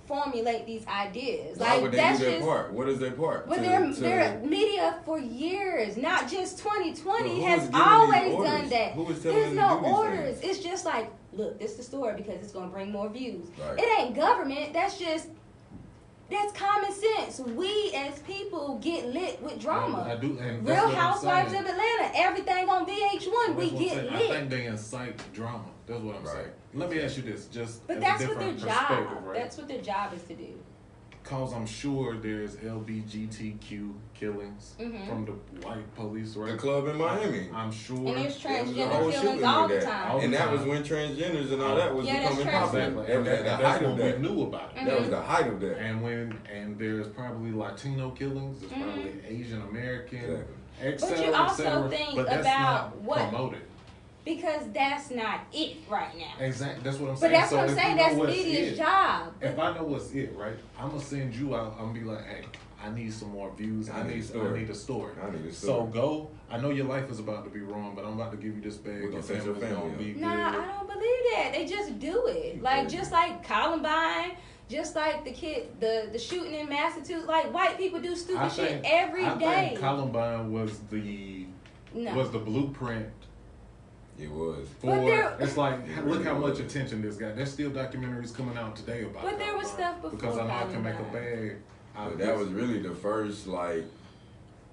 formulate these ideas. Why Like would they that's do their just. part? What is their part? But they're media for years, not just 2020 Well, who has was giving always these orders? done that. Who was telling There's them to no do these orders. things? It's just like, look, this is the story because it's gonna bring more views. Right. It ain't government. That's common sense. We as people get lit with drama. I do, and that's Real what I'm Housewives saying. of Atlanta, everything on VH1, That's we what I'm get saying. I lit. think they incite drama. That's what I'm Right. saying. Let me ask you this, just But as that's a what their different job. perspective, right? That's what their job is to do. Cause I'm sure there's LBGTQ killings Mhm. from the white police, right? The club in Miami. I'm sure. And there's There was a transgender whole killings shooting all with the that. time. All And the that was time. when transgenders and all that was Yeah, that's becoming trans- popular. Exactly. That was at the That's height when of we that. knew about it. That was the height of that. And there's probably Latino killings. There's probably Asian American, Exactly. But you also think but that's about not what- promoted. Because that's not it right now. Exactly. That's what I'm But saying. that's So what I'm if saying. you know That's what's media's it, job. If I know what's it, right, I'm gonna send you out. I'm gonna be like, hey, I need some more views. I need a story. I need a story. So go. I know your life is about to be wrong, but I'm about to give you this bag. We're gonna Your set your family's family gonna be good. Nah, I don't believe that. They just do it. Like just like Columbine, just like the shooting in Massachusetts. Like white people do stupid shit every I day. think Columbine was the blueprint It was. But for. there- It's like look how much attention this got. There's still documentaries coming out today about. But there was Columbine, stuff before because I know I can make a Columbine. bag. Out But of that this. was really the first like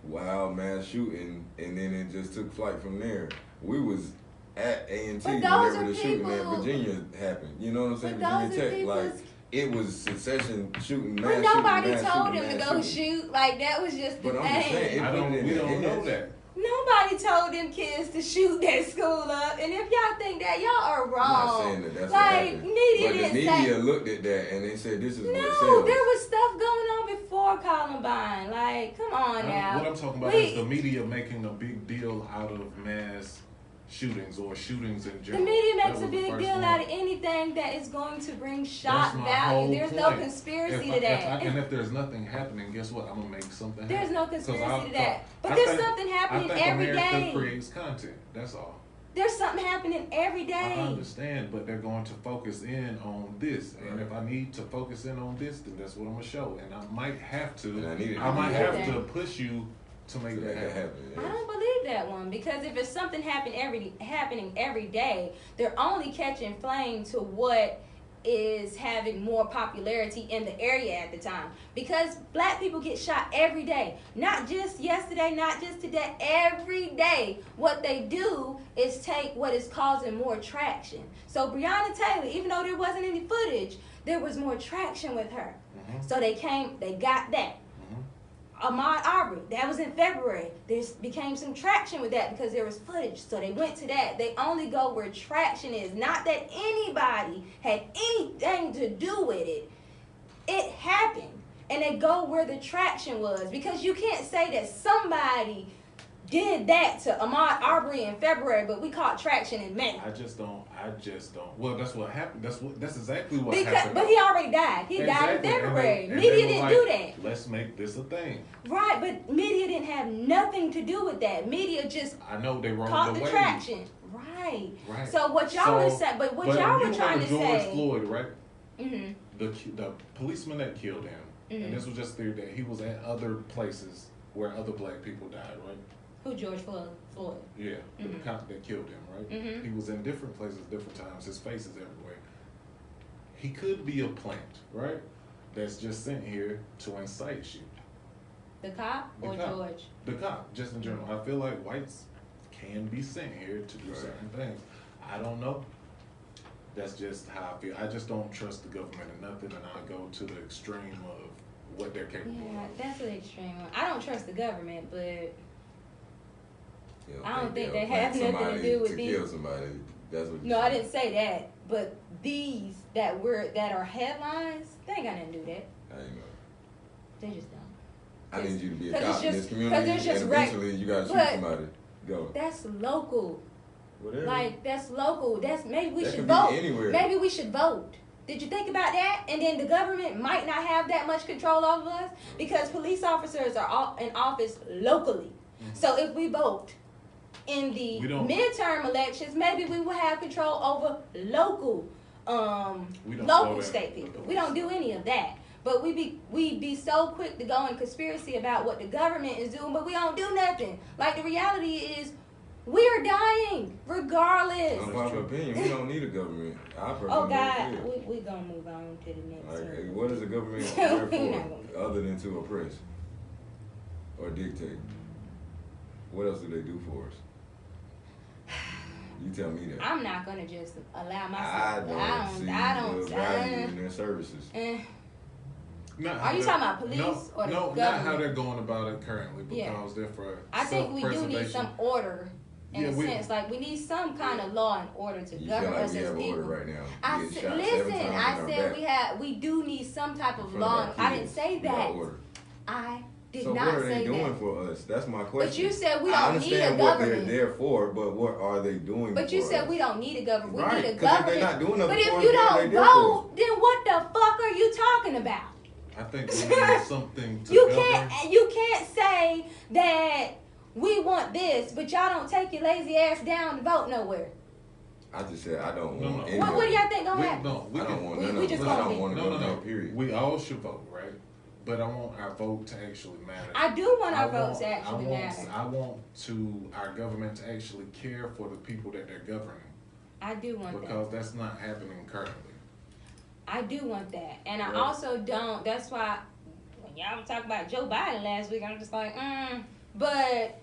wild mass shooting, and then it just took flight from there. We was at A&T But those whenever are the shooting at people- Virginia happened. You know what I'm saying? But those Virginia are Tech, like people's- it was succession shooting, mass But nobody shooting, mass told shooting, him to mass go shooting. shoot. Like that was just the But I'm just saying, thing. it- I don't. We don't know that. Nobody told them kids to shoot that school up. And if y'all think that, y'all are I'm not wrong. saying that that's like what happened. media But the didn't media say. looked at that and they said this is what No, sells. there was stuff going on before Columbine. Like, come on now. What I'm talking about is the media making a big deal out of mass shootings or shootings in The general. media That makes was a the big first deal one. out of anything that is going to bring That's shock my value. whole There's no point. conspiracy If to that. and if there's nothing happening, guess what? I'm gonna make something There's happen. no 'Cause conspiracy to that. But I there's think- something happening I think every America day. creates content. That's all. There's something happening every I day. understand, but they're going to focus in on this, and Right. if I need to focus in on this, then that's what I'm gonna show, and I might have to. And I need it to I might be have that. to push you to make To that make that happen. happen. I yes. don't believe that one because if it's something happening every day, they're only catching flame to what is having more popularity in the area at the time. Because black people get shot every day, not just yesterday, not just today, every day. What they do is take what is causing more traction. So Breonna Taylor, even though there wasn't any footage, there was more traction with her. Mhm. So they got that. Ahmaud Arbery, that was in February. There became some traction with that because there was footage. So they went to that. They only go where traction is. Not that anybody had anything to do with it. It happened. And they go where the traction was. Because you can't say that somebody did that to Ahmaud Arbery in February, but we caught traction in May. I just don't. Well, that's what happened. That's exactly what Because, happened. but he already died. He died in Exactly. And February. they Media were didn't like, do that. Let's make this a thing. Right, but media didn't have nothing to do with that. Media just I know they rode caught the the wave. traction. Right. Right. So what y'all were saying, but what y'all were trying to George say. Floyd, right? Mhm. The policeman that killed him, Mhm. and this was just theory that he was at other places where other black people died, right? Who George Floyd? Yeah, the Mhm. cop that killed him, right? Mhm. He was in different places, different times. His face is everywhere. He could be a plant, right? That's just sent here to incite shit. The cop The or cop. George? The cop, just in general. I feel like whites can be sent here to do Right. certain things. I don't know. That's just how I feel. I just don't trust the government in nothing, and I go to the extreme of what they're capable Yeah, of. that's an extreme one. I don't trust the government, but You know, I don't think they plant have nothing to somebody do with to these. kill somebody. That's what. No, I didn't say that. But these that are headlines, they ain't got nothing to do with that. I ain't know. They just don't. I need you to be a 'cause cop it's in just- this community, there's just and reg- eventually you gotta shoot but- somebody. Go. That's local. Whatever. Like, that's local. That's maybe we That should could be vote. anywhere. Maybe we should vote. Did you think about that? And then the government might not have that much control over us because police officers are all in office locally. Mhm. So if we vote in the We don't- midterm elections, maybe we will have control over local, We don't local vote state at people. the We don't do any of that. But we be so quick to go in conspiracy about what the government is doing, but we don't do nothing. Like, the reality is, we are dying regardless. Unpopular opinion, we don't need a government. I personally Oh don't God, feel. we gonna move on to the next Like, one. what is the government We're there not for, gonna- other than to oppress or dictate? What else do they do for us? You tell me that. I'm not gonna just allow I myself. don't see I the don't. value in their services. Not Are how you they're- talking about police or the no, not government? how they're going about it currently, because Yeah. they're for I think we do need self-preservation. some order. In Yeah, a we- sense, like we need some kind of law and order to You govern feel like us we as have people. order right now. I We get said, shot 7 listen. times I in our said back we do need some type in of front of law. our I didn't kids. say We got that. order. I did So not what are say they doing that. for us? That's my question. But you said we I don't need a understand what they're government. there for, but what are they doing But for you said us? we don't need a government. We Right, need a 'cause if government. they're not doing nothing but for if us, you what are don't they there vote, then what the fuck are you talking about? I think we need something to You govern. can't say that we want this, but y'all don't take your lazy ass down to vote nowhere. I just said I don't No, want no. any What of do it. y'all think gonna We, happen? no, we I can, don't want we- none we of just it. gonna I don't be- want to no, go no, no. there, period. We all should vote, right? But I want our vote to actually matter. I do want our I votes to want- actually matter. I want our government to actually care for the people that they're governing, I do want that. because that's not happening currently. I do want that. And I Right. also don't. That's why when y'all were talking about Joe Biden last week, I'm just like, But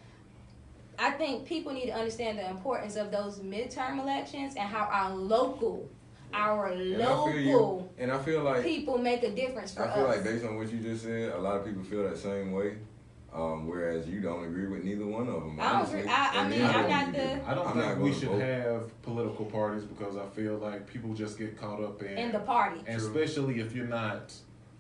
I think people need to understand the importance of those midterm elections and how our local And I feel like people make a difference for I feel us. like based on what you just said, a lot of people feel that same way. Whereas you don't agree with neither one of them. I don't honestly. agree. I And mean, neither I'm one not of you the- do. I don't I'm think not we gonna should vote. have political parties, because I feel like people just get caught up in the party. and especially if you're not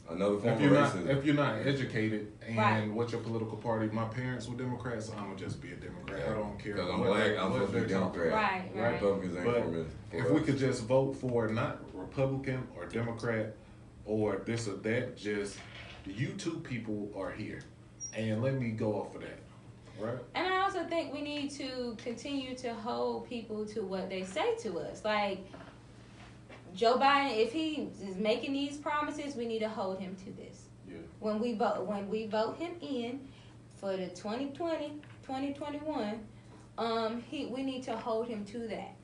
Another form if of you're not racism. if you're not educated and Right. what your political party. My parents were Democrats, so I'm gonna just be a Democrat. I don't care. Because I'm what black, they- I'm what supposed to be they're talking Democrat. Right, right. Republicans ain't But for me. If we could just vote for not Republican or Democrat or this or that, just you two people are here, and let me go off of that, right? And I also think we need to continue to hold people to what they say to us. Like Joe Biden, if he is making these promises, we need to hold him to this. Yeah. When we vote him in for the 2020, 2021, we need to hold him to that.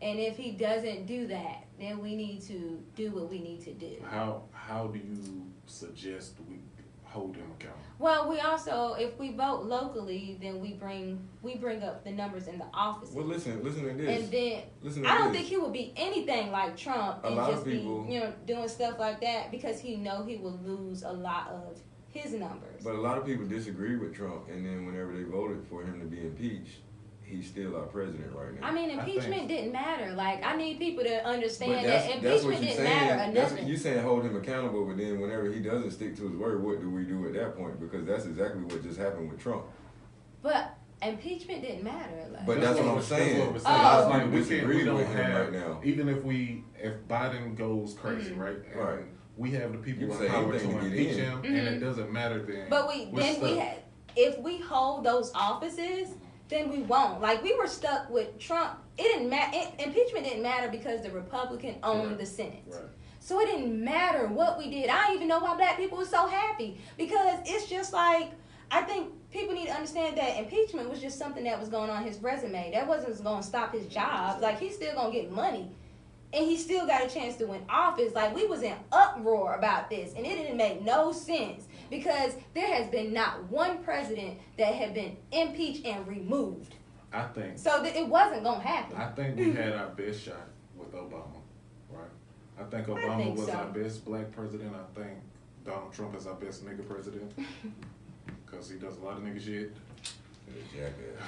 And if he doesn't do that, then we need to do what we need to do. How do you suggest we hold him accountable? Well, we also, if we vote locally, then we bring up the numbers in the offices. Well, listen to this. And then Listen to I don't this. think he will be anything like Trump A and lot of just people- be, doing stuff like that because he will lose a lot of his numbers. But a lot of people disagree with Trump, and then whenever they voted for him to be impeached, he's still our president right now. I mean, I impeachment think- didn't matter. Like, I need people to But understand that that's impeachment what you're didn't saying. matter or That's what nothing. you saying hold him accountable, but then whenever he doesn't stick to his word, what do we do at that point? Because that's exactly what just happened with Trump. But impeachment didn't matter. Like, But that's what I'm saying. we're A saying. lot of Oh. people we disagree don't with him have, right now. even if Biden goes crazy, Mhm. right? And Right. we have the people You in say power anything to to get impeach in. him, and Mhm. it doesn't matter then. But We're stuck. if we hold those offices, then we won't. Like, we were stuck with Trump. It didn't matter. Impeachment didn't matter because the Republican owned Right. the Senate. Right. So it didn't matter what we did. I don't even know why black people were so happy because it's just like, I think people need to understand that impeachment was just something that was going on his resume. That wasn't going to stop his job. Like, he's still going to get money. And he still got a chance to win office. Like, we was in uproar about this. And it didn't make no sense. Because there has been not one president that had been impeached and removed. I think So it wasn't going to happen. we had our best shot with Obama. I think Obama think was so. our best black president. I think Donald Trump is our best nigga president. Because he does a lot of nigga shit Jackass.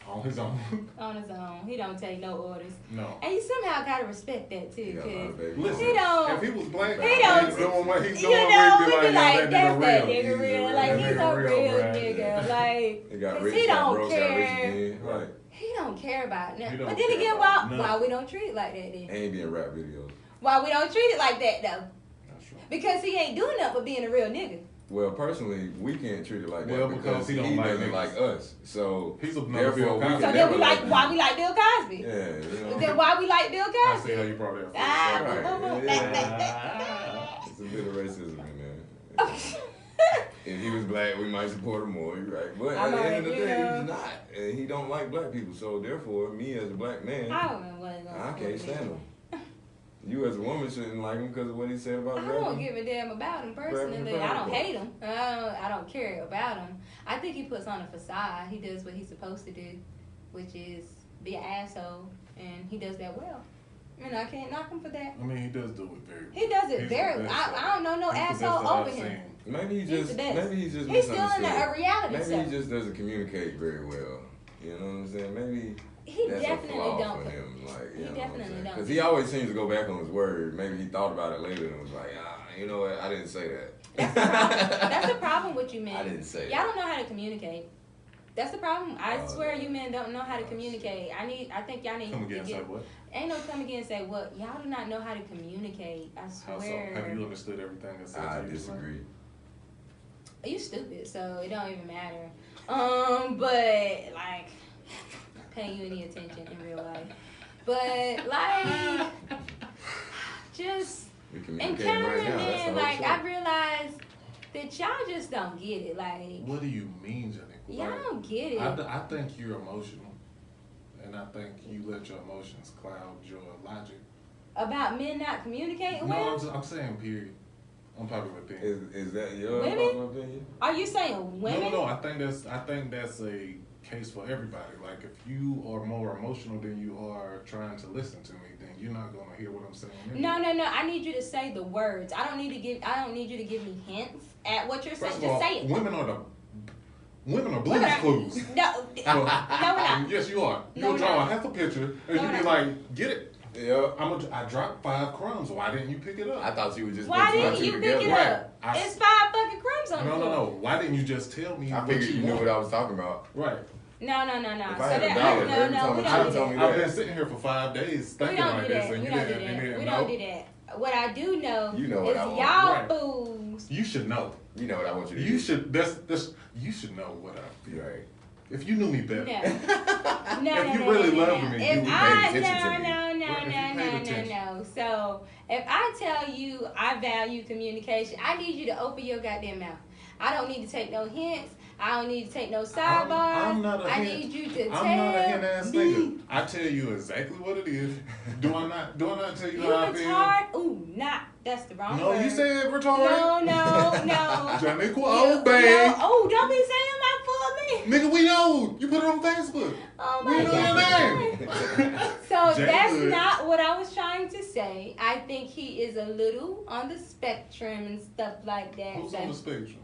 on his own. On his own. He don't take no orders. No. And you somehow gotta respect that too. He got a lot of Cause baby Listen, He don't- if he was black, he don't- he's doing what he's you doing. know, We'd we be be like, that that's that nigga nigga real. He's a Like, real he's a nigga, real right? nigga. Like, He got 'cause rich, he got don't broke, got rich care. again. Right. He don't care about He nothing. don't But then care again, about why nothing. we don't treat it like that then? Ain't being rap videos. Why we don't treat it like that though? That's right. Because he ain't doing nothing but being a real nigga. Well, personally, we can't treat it like that Well, because he don't like doesn't niggas. like us. So He's another therefore, Bill we Cosby. can So then never we like him. why we like Bill Cosby. Yeah, you know. Then why we like Bill I Cosby? see how you brought that. Ah, Right. boom, boom, boom. Yeah. It's a bit of racism in there. If he was black, we might support him more. You're right, but I'm at the end of the already, day, you know. he's not, and he don't like black people. So therefore, me as a black man, I don't know what it's gonna I support can't stand me. him. You as a woman shouldn't like him because of what he said about I black don't people. give a damn about him Grab personally. him I don't back. hate him. I don't care about him. I think he puts on a facade. He does what he's supposed to do, which is be an asshole, and he does that well. And I can't knock him for that. I mean, he does do it very well. He does it He's very the well. best I don't know no He's the best asshole that I've over him. seen. Maybe He's he's the just best. maybe he's just He's still in misunderstood. a reality Maybe show. he just doesn't communicate very well. You know what I'm saying? Maybe He that's definitely a flaw don't. for him. Like, He definitely don't. Because he always seems to go back on his word. Maybe he thought about it later and was like, you know what? I didn't say that. That's the problem. That's the problem with you men. I didn't say Y'all don't know how to communicate. That's the problem. I Oh, swear no. you men don't know how to Oh, communicate. I think y'all need Come to again, say get. what? Ain't no come again and say what. Y'all do not know how to communicate. I How so? swear. Have you understood everything that's said I to you? disagree. You stupid, so it don't even matter. But like paying you any attention in real life. But like just We communicating encountering right now. That's the men, whole like show. I realized that y'all just don't get it. Like What do you mean, Johnny? y'all don't get it. I think you're emotional, and I think you let your emotions cloud your logic. About men not communicating No, well? I'm saying period. Unpopular opinion. Is that your Women? popular opinion? Are you saying women? No, I think that's a case for everybody. Like if you are more emotional than you are trying to listen to me, then you're not gonna hear what I'm saying. No. I need you to say the words. I don't need you to give me hints at what you're saying. First of Just all, say it. women are Blue's Women are- Clues. No, we're not. Yes, you are. No, You'll draw we're a half a picture and No, you we're be not. like, get it. Yeah. I dropped 5 crumbs. Why didn't you pick it up? I thought you would just Why put two and didn't two you pick it together. up? Right. It's 5 fucking crumbs on the No. floor. Why didn't you just tell me I what figured you knew want? what I was talking about. Right. No. If I So had that, $1, every no, time we a don't child do told that. me I've that. been sitting here for 5 days We thinking don't like do this, that. and We you don't do didn't that. We know. don't do that. What I do know, You know is what I want. y'all Right. fools. You should know. You know what I want you to do. You should. You should know what I feel. Right. If you knew me better. No. If you really loved me, you If would pay I attention to me. no. So if I tell you I value communication, I need you to open your goddamn mouth. I don't need to take no hints. I don't need to take no sidebars. I'm not a I hint. need you to I'm not a hint tell ass me. nigga. I tell you exactly what it is. Do I not tell you You how I feel? retard? Ooh, not. That's the wrong No, word. you said retarded. No. Johnny Quo, No, bang. oh, don't be saying my full name. Nigga, we know. You put it on Facebook. Oh We my know your God. name. So Jay that's Hood. not what I was trying to say. I think he is a little on the spectrum and stuff like that. Who's So- on the spectrum?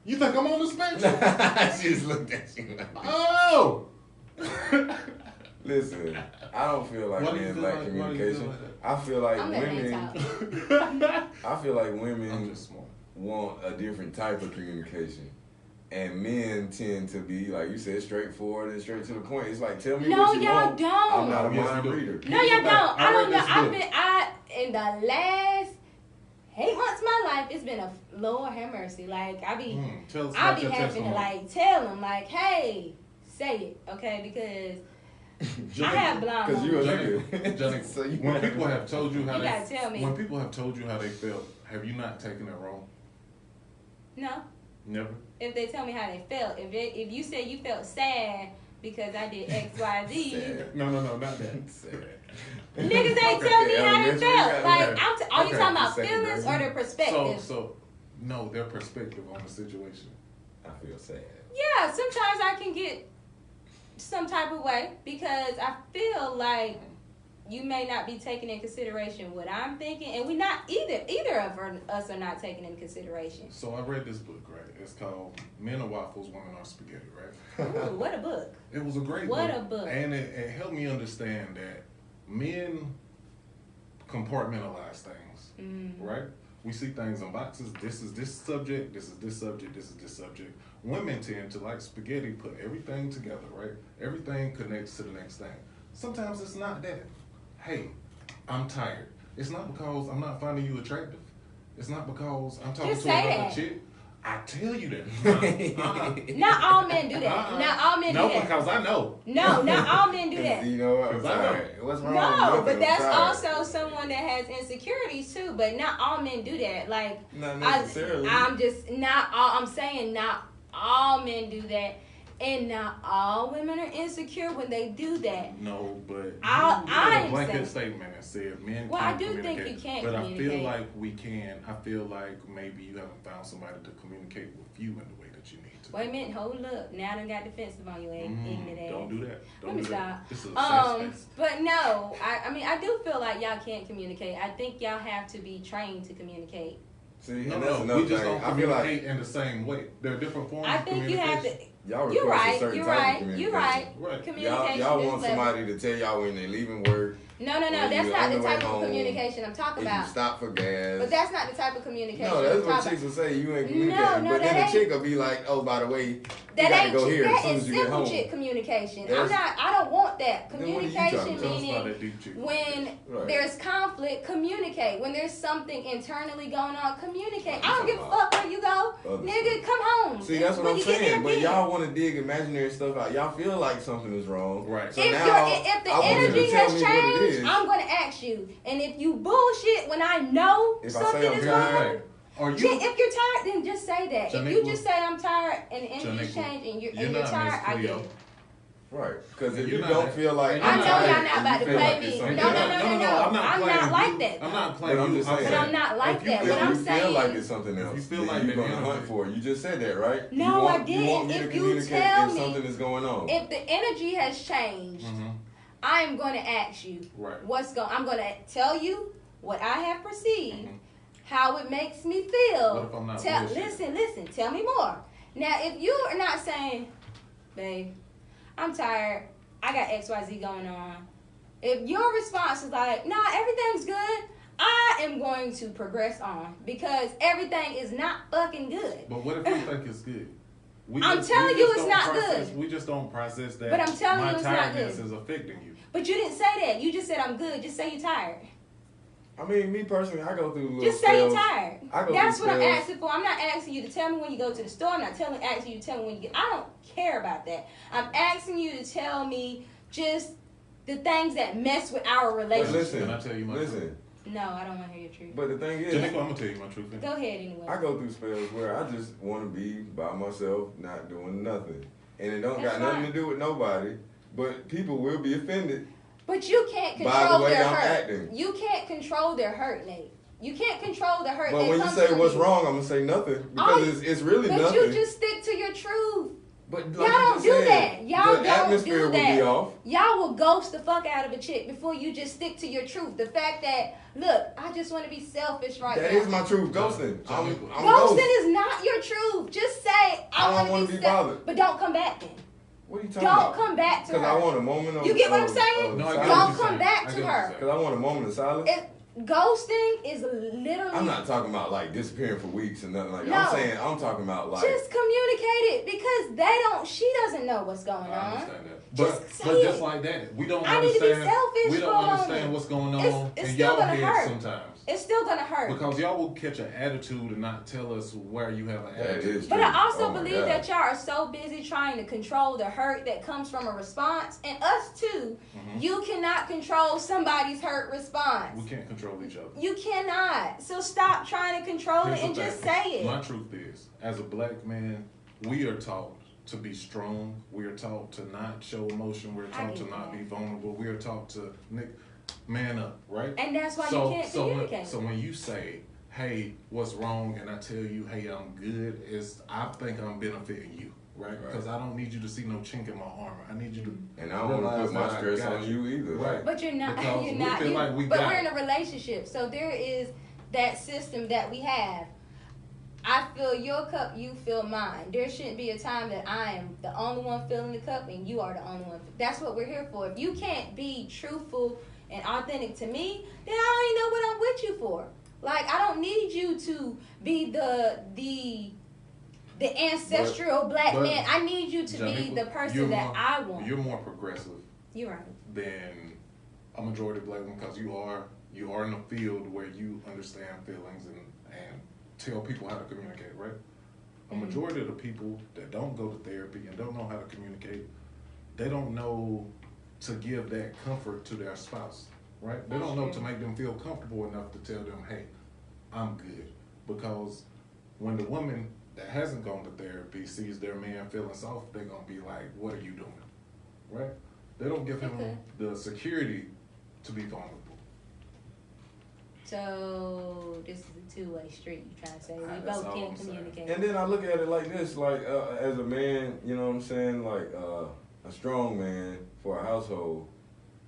You think I'm on the spectrum? She just looked at you like this. Oh! Listen, I don't feel like Why do you men feel lack like- why do you feel communication. like that? I feel like I'm letting women. him talk. I feel like I'm women just smart. want a different type of communication. And men tend to be, like you said, straightforward and straight to the point. It's like, tell me No, what you y'all want. don't. I'm not a Yes, mind we do. reader. No, y'all don't. I don't know. read this book. In the last 8 months of my life, it's been a Lord have mercy. Like I be Tell us I about be your having to testimony. like tell them like, hey, say it, okay? Because I have blind Because you a moments. nigga. Johnny, So you when gotta- people have told you how You they gotta tell me. when people have told you how they felt, have you not taken it wrong? No. Never. If they tell me how they felt, if you say you felt sad because I did X, Y, Z, Sad. No, not that. Sad. niggas ain't Okay, tell me how they elementary, felt. yeah, Like, okay. are you Okay, talking about second feelings grade. or their perspective? So no, their perspective on the situation. I feel sad. Yeah, sometimes I can get some type of way because I feel like you may not be taking in consideration what I'm thinking, and we not either of us are not taking in consideration. So I read this book, right? It's called Men Are Waffles, Women Are Spaghetti, right? Ooh, what a book. It was a great book. What a book. And it helped me understand that men compartmentalize things, right? We see things in boxes. This is this subject, this is this subject, this is this subject. Women tend to, like spaghetti, put everything together, right? Everything connects to the next thing. Sometimes it's not that. Hey, I'm tired. It's not because I'm not finding you attractive. It's not because I'm talking Just to say another that. chick. I tell you that. Not all men do that. Not all men do No, that. because I know. No, not all men do that. You know what? I'm Because I know. tired. What's wrong? No, with but nothing? that's I'm tired. also someone that has insecurities too. But not all men do that. Like, Not necessarily. I'm just not all. I'm saying not all men do that, and not all women are insecure when they do that. No, but I you made am a blanket saying- statement and said men Well, can't I do think communicate. you can but communicate. I feel like we can. I feel like maybe you haven't found somebody to communicate with you in the way that you need to. Wait a minute, hold up. Now I done got defensive on your ignorant ass. Don't do that. Don't Let me do that. stop. This is a safe space. But no, I mean, I do feel like y'all can't communicate. I think y'all have to be trained to communicate. See, No, and that's no, another we just thing. don't I feel like communicate in the same way. There are different forms I of think you have to. y'all You're request a right. certain You're type of right. communication. You're right. Right. Communication. Y'all is want level. somebody to tell y'all when they're leaving work. No, when that's you not on the the way type of home, communication I'm talking if you about. stop for gas. But that's not the type of communication. No, that's I'm what talking chicks will say. You ain't No, communicating. no, but then that the chick will be like, oh, by the way, you That got to ain't go here as that soon is as you get simple home. chick communication. That's- I don't want that. Then what are you Communication talking about? Tell us about meaning that deep chick. when Right. there's conflict, communicate. When there's something internally going on, communicate. I don't give a Talking fuck where you go. Other Nigga, come home. See, that's what When I'm you get saying. there, But get y'all want to dig imaginary stuff out. Y'all feel like something is wrong. Right. So if now, if the I want you to energy tell has me what it changed, is. I'm going to ask you. And if you bullshit when I know If I something say I'm is tired, wrong, Are if you? you're tired, then just say that. If you Shaniqua- just say I'm tired and the energy's Shaniqua, changed and you're you're not tired, Miss I get Cleo. it. Right. Because if You're you not- don't feel like I I'm know tired, y'all not and about you to feel play like me. it's something No, else. no, I'm not I'm playing not like you. that, I'm though. not playing But I'm you. just saying. But I'm not like if you that. feel- What I'm If you feel saying- like it's something If else, you feel then like you're the gonna energy- hunt for it. You just said that, right? No, you want, I didn't. You want me If to you communicate tell if me- something is going on. If the energy has changed, I am going to ask you Right. I'm going to tell you what I have perceived, how it makes me What feel. if I'm not bullshitting? Listen, tell me more. Now, if you are not saying, babe, I'm tired, I got XYZ going on. If your response is like, nah, everything's good, I am going to progress on because everything is not fucking good. But what if we think it's good? I'm telling you it's don't not process- good. We just don't process that. But I'm telling my you it's not tiredness good. is affecting you. But you didn't say that. You just said I'm good. Just say you're tired. I mean, me personally, I go through little Just say you're spells. tired. I go That's through what I'm spells. asking for. I'm not asking you to tell me when you go to the store. I'm not asking you to tell me when you get. I don't care about that. I'm asking you to tell me just the things that mess with our But relationship. listen, Can I tell you my listen. No, I don't want to hear your truth. But the thing is, Janico, I'm gonna tell you my truth. Go ahead anyway. I go through spells where I just want to be by myself, not doing nothing, and it don't That's got nothing fine. to do with nobody. But people will be offended. But you can't By the control way their I'm hurt. acting. You can't control their hurt, Nate. You can't control the hurt. But that when you comes say from what's you. wrong, I'm gonna say nothing because Oh, it's really But nothing. you just stick to your truth. But like Y'all you don't just do said, that. Y'all the don't atmosphere do will be that. off. Y'all will ghost the fuck out of a chick before you just stick to your truth. The fact that, look, I just want to be selfish right That now. is my truth. Ghosting. I'm Ghosting ghost. is not your truth. Just say, I I don't want to be bothered. but don't come back then. What are you talking Don't about? come back to Because her. I want a moment of You get what I'm of- saying? of No, I get silence. what Don't you're come saying. back I to get what her. you're saying. Because I want a moment of silence. Ghosting is literally. I'm not talking about like disappearing for weeks and nothing like that. No. I'm saying I'm talking about like Just communicate it because they don't. She doesn't know what's going I on. understand that. Just But say but it. just like that, we don't I need to be understand. selfish We for don't a understand moment. what's going on It's in still y'all gonna heads hurt. sometimes. It's still gonna hurt. Because y'all will catch an attitude and not tell us where you have an That attitude. is But true. I also Oh my believe God. that y'all are so busy trying to control the hurt that comes from a response, and us too. You cannot control somebody's hurt response. We can't control each other. You cannot. So stop trying to control Here's it and the just thing. say it. My truth is, as a black man, we are taught to be strong. We are taught to not show emotion. We're taught to get not that. be vulnerable. We are taught to man up, right? And that's why so, you can't so communicate. so when you say, "Hey, what's wrong?" and I tell you, "Hey, I'm good," I think I'm benefiting you, right? Because I don't need you to see no chink in my armor. I need you to And I don't want to put my stress on you either. Right. But you're not. Because You're we not. feel like we but got we're in it. a relationship, so there is that system that we have. I fill your cup, you fill mine. There shouldn't be a time that I am the only one filling the cup and you are the only one. That's what we're here for. If you can't be truthful and authentic to me, then I don't even know what I'm with you for. Like, I don't need you to be the ancestral black man. I need you to be the person that I want. You're more progressive. You're right. Than a majority of black women, because you are in a field where you understand feelings and tell people how to communicate, right? A majority of the people that don't go to therapy and don't know how to communicate, they don't know to give that comfort to their spouse, right? They don't know to make them feel comfortable enough to tell them, hey, I'm good. Because when the woman that hasn't gone to therapy sees their man feeling soft, they're going to be like, what are you doing, right? They don't give him the security to be vulnerable. So this is a two-way street. You trying to say we That's both all can I'm saying. communicate. And then I look at it like this, like as a man, you know what I'm saying, like a strong man for a household.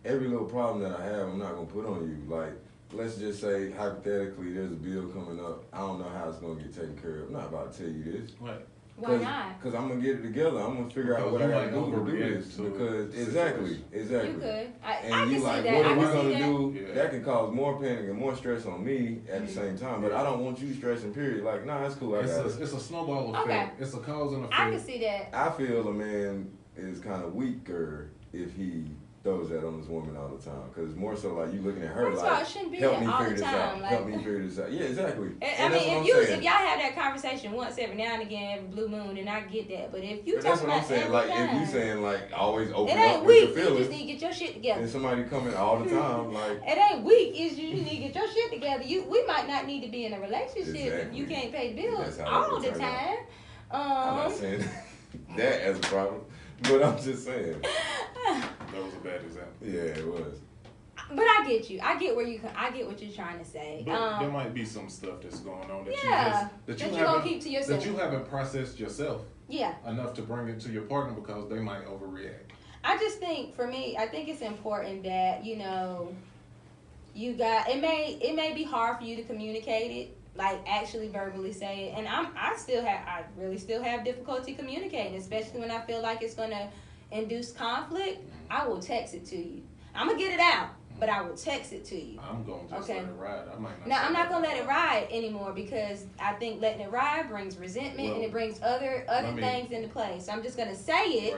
Every little problem that I have, I'm not gonna put on you. Like, let's just say hypothetically, there's a bill coming up. I don't know how it's gonna get taken care of. I'm not about to tell you this. Right. Why not? Because I'm gonna get it together. I'm gonna figure out what I gotta do to do this. Because exactly. You could. I And can you see like, that. what I are we can see gonna that. do? Yeah. That can cause more panic and more stress on me at the same time. But I don't want you stressing. Period. Like, nah, that's cool. I got it. It's a snowball effect. Okay. It's a cause and effect. I can see that. I feel a man is kind of weaker if he throws that on his woman all the time. Because it's more so like you looking at her First of all, like, it shouldn't be help that me all figure the this time. out. Like, Help me figure this out. Yeah, exactly. I And mean, that's what I'm saying. if y'all have that conversation once every now and again, every blue moon, then I get that. But if you But that's talking what I'm about saying. every Like, time, if you saying like always open it ain't up with your weak. You feelings, just need to get your shit together. and somebody coming all the time, like. It ain't weak. It's you need to get your shit together. We might not need to be in a relationship if you Exactly. can't pay bills That's how all it the turn time. I'm not saying that as a problem, but I'm just saying. That was a bad example. Yeah, it was. But I get you. I get what you're trying to say. But there might be some stuff that's going on that that you gonna haven't keep to yourself. that you haven't processed yourself Yeah. enough to bring it to your partner because they might overreact. I just think for me, I think it's important that, you know, you got it may be hard for you to communicate it, like actually verbally say it. And I really still have difficulty communicating, especially when I feel like it's gonna induce conflict. I will text it to you. I'm gonna get it out, but I will text it to you. I'm gonna just let it ride. I might not. Now, I'm not gonna let it ride anymore because I think letting it ride brings resentment and it brings other things into play. So I'm just gonna say it,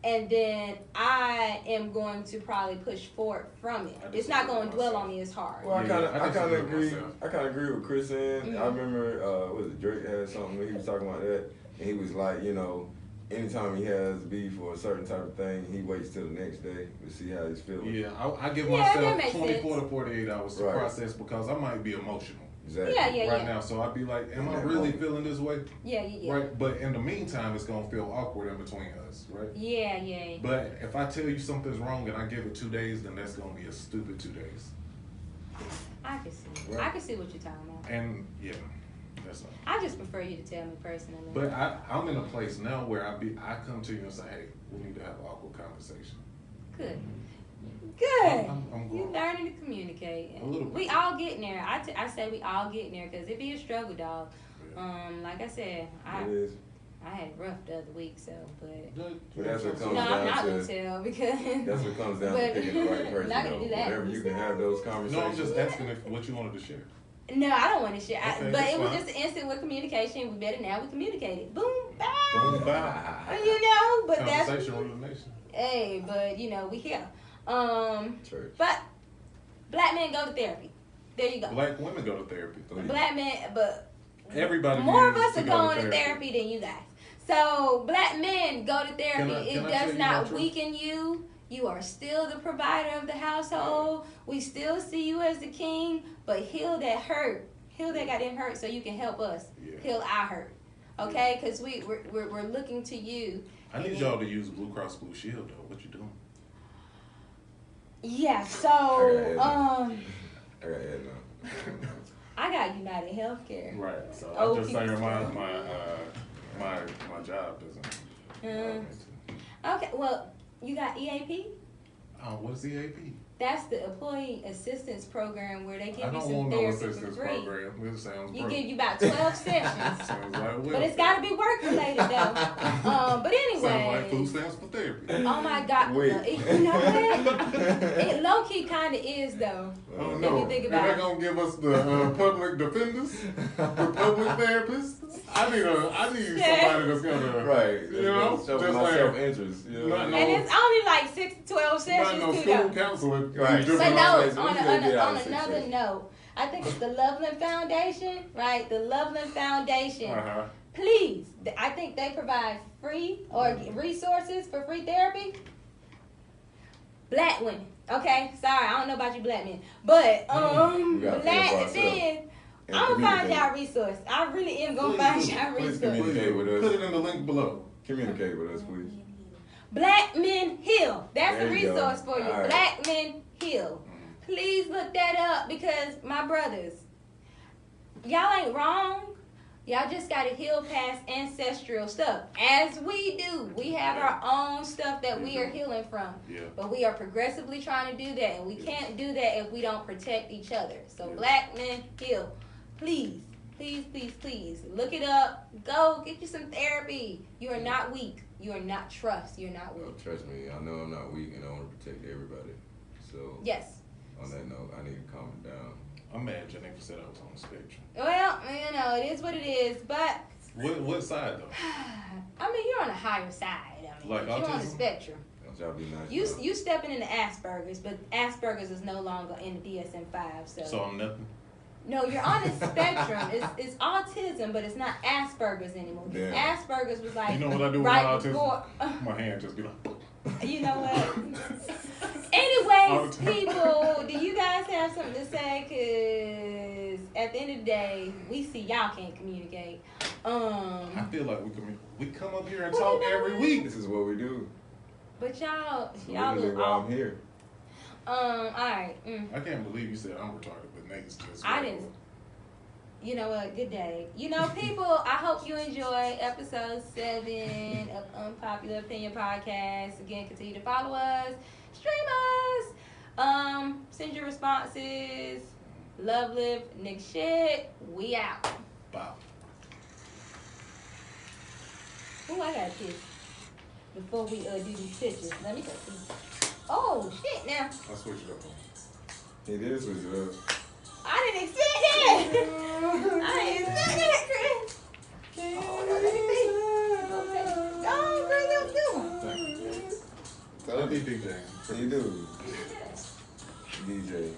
and then I am going to probably push forward from it. It's not gonna dwell on me as hard. Well, I kind of agree. myself. I kind of agree with Chris saying. Mm-hmm. I remember, was it Drake had something where he was talking about that, and he was like, you know, anytime he has beef or a certain type of thing, he waits till the next day to see how he's feeling. Yeah, I give that myself makes 24 sense. to 48 hours to process because I might be emotional Exactly. Yeah. now. So I'd be like, am I really feeling this way? Yeah. Right. But in the meantime, it's gonna feel awkward in between us, right? Yeah. But if I tell you something's wrong and I give it 2 days, then that's gonna be a stupid 2 days. I can see. Right. I can see what you're talking about. And yeah, that's all. I just prefer you to tell me personally. But I'm in a place now where I come to you and say, hey, we need to have an awkward conversation. Good. I'm You grown. learning to communicate. A little bit. We all getting there. I say we all getting there because it be a struggle, dog. Like I said, It is. I had it rough the other week, so but But that's what comes no, I'm down not to. gonna tell because That's what comes down But- to picking the right person. Not gonna though. do that. Whenever you can have those No, conversations. I'm just asking if what you wanted to share. no, I don't want to share. Okay, But that's it was fine. just an instant with communication. We better now. We communicated. Boom, bow. Boom, bow. You know, but that's Conversation rule of the nation. hey, but you know we here. Church. But black men go to therapy. There you go. Black women go to therapy. Black men, but Everybody more of needs us to are go going to therapy than you guys. So black men go to therapy. Can I It tell does you not my truth? weaken you. You are still the provider of the household. We still see you as the king, but heal that hurt. Heal that goddamn hurt so you can help us heal our hurt. Okay? Because we're looking to you. I need y'all to use Blue Cross Blue Shield though. What you doing? Yeah, so I got Ed now. I got United Healthcare. Right. So Oh, I'm just saying people- my job doesn't. Okay, well, you got EAP? What's EAP? That's the Employee Assistance Program where they I give you don't some want no therapy for assistance free. program. It sounds You broke. give you about 12 sessions. Sounds like But it's got to be work related though. But Sounds like anyway. food stamps for therapy. Oh my God. Wait. You know what? It low key kind of is though. Oh If no, you think they're about not it. gonna give us the public defenders, the public therapists. I need somebody that's gonna Right. You know, show just my like- self-interest. You know? Not no- And it's only like 6 to 12 not sessions no too school though. counselor. Right. Just But But no, no, on, we gotta get out on of this another shit. note, I think it's the Loveland Foundation, right? The Loveland Foundation. Uh-huh. Please, I think they provide free or resources for free therapy. Black women, okay? Sorry, I don't know about you black men, but We gotta black figure for men. And I'm gonna find communicate. y'all resource. I really am gonna Please find do. y'all Please resource. communicate with us. Put it in the link below. Communicate with us, please. Black Men Heal. That's There the you go. resource for you. All right. Black Men Heal. Please look that up because my brothers, y'all ain't wrong. Y'all just gotta heal past ancestral stuff. As we do. We have our own stuff that we are healing from. Yeah. But we are progressively trying to do that. And we can't do that if we don't protect each other. So Yeah. Black Men Heal. Please, please, please, please. Look it up. Go get you some therapy. You are not weak. You are not trust. You're not Well, weak. trust me, I know I'm not weak and I want to protect everybody. So, Yes. on that note, I need to calm it down. I'm mad Janifa said I was on the spectrum. Well, you know, it is what it is. But, What side though? I mean, you're on the higher side. I mean, Like you're on the autism? spectrum. Don't y'all be nice. You now. you stepping into Asperger's, but Asperger's is no longer in the DSM-5. So I'm nothing. No, you're on the spectrum. It's autism, but it's not Asperger's anymore. Damn. Asperger's was like You know what I do with right my autism? before. My hand just be like. You know what? All Anyways, the time. people, do you guys have something to say? Cause at the end of the day, we see y'all can't communicate. I feel like we come up here and Well, talk you know every what? week. This is what we do. But y'all Literally look why off. I'm here. All right. I can't believe you said I'm retarded, but Nate's just. I didn't. You know what? Good day. You know, people, I hope you enjoy episode 7 of Unpopular Opinion Podcast. Again, continue to follow us, stream us, send your responses. Love, live, nigga shit. We out. Wow. Ooh, I got a kiss. Before we do these pictures, let me go see. Oh, shit now. I switched it up. It is what it is. I didn't expect that. I didn't expect that, Chris. Oh, no, let me see. Oh, Chris, that was good. Thank you. Tell I me, be DJ. you do. DJ.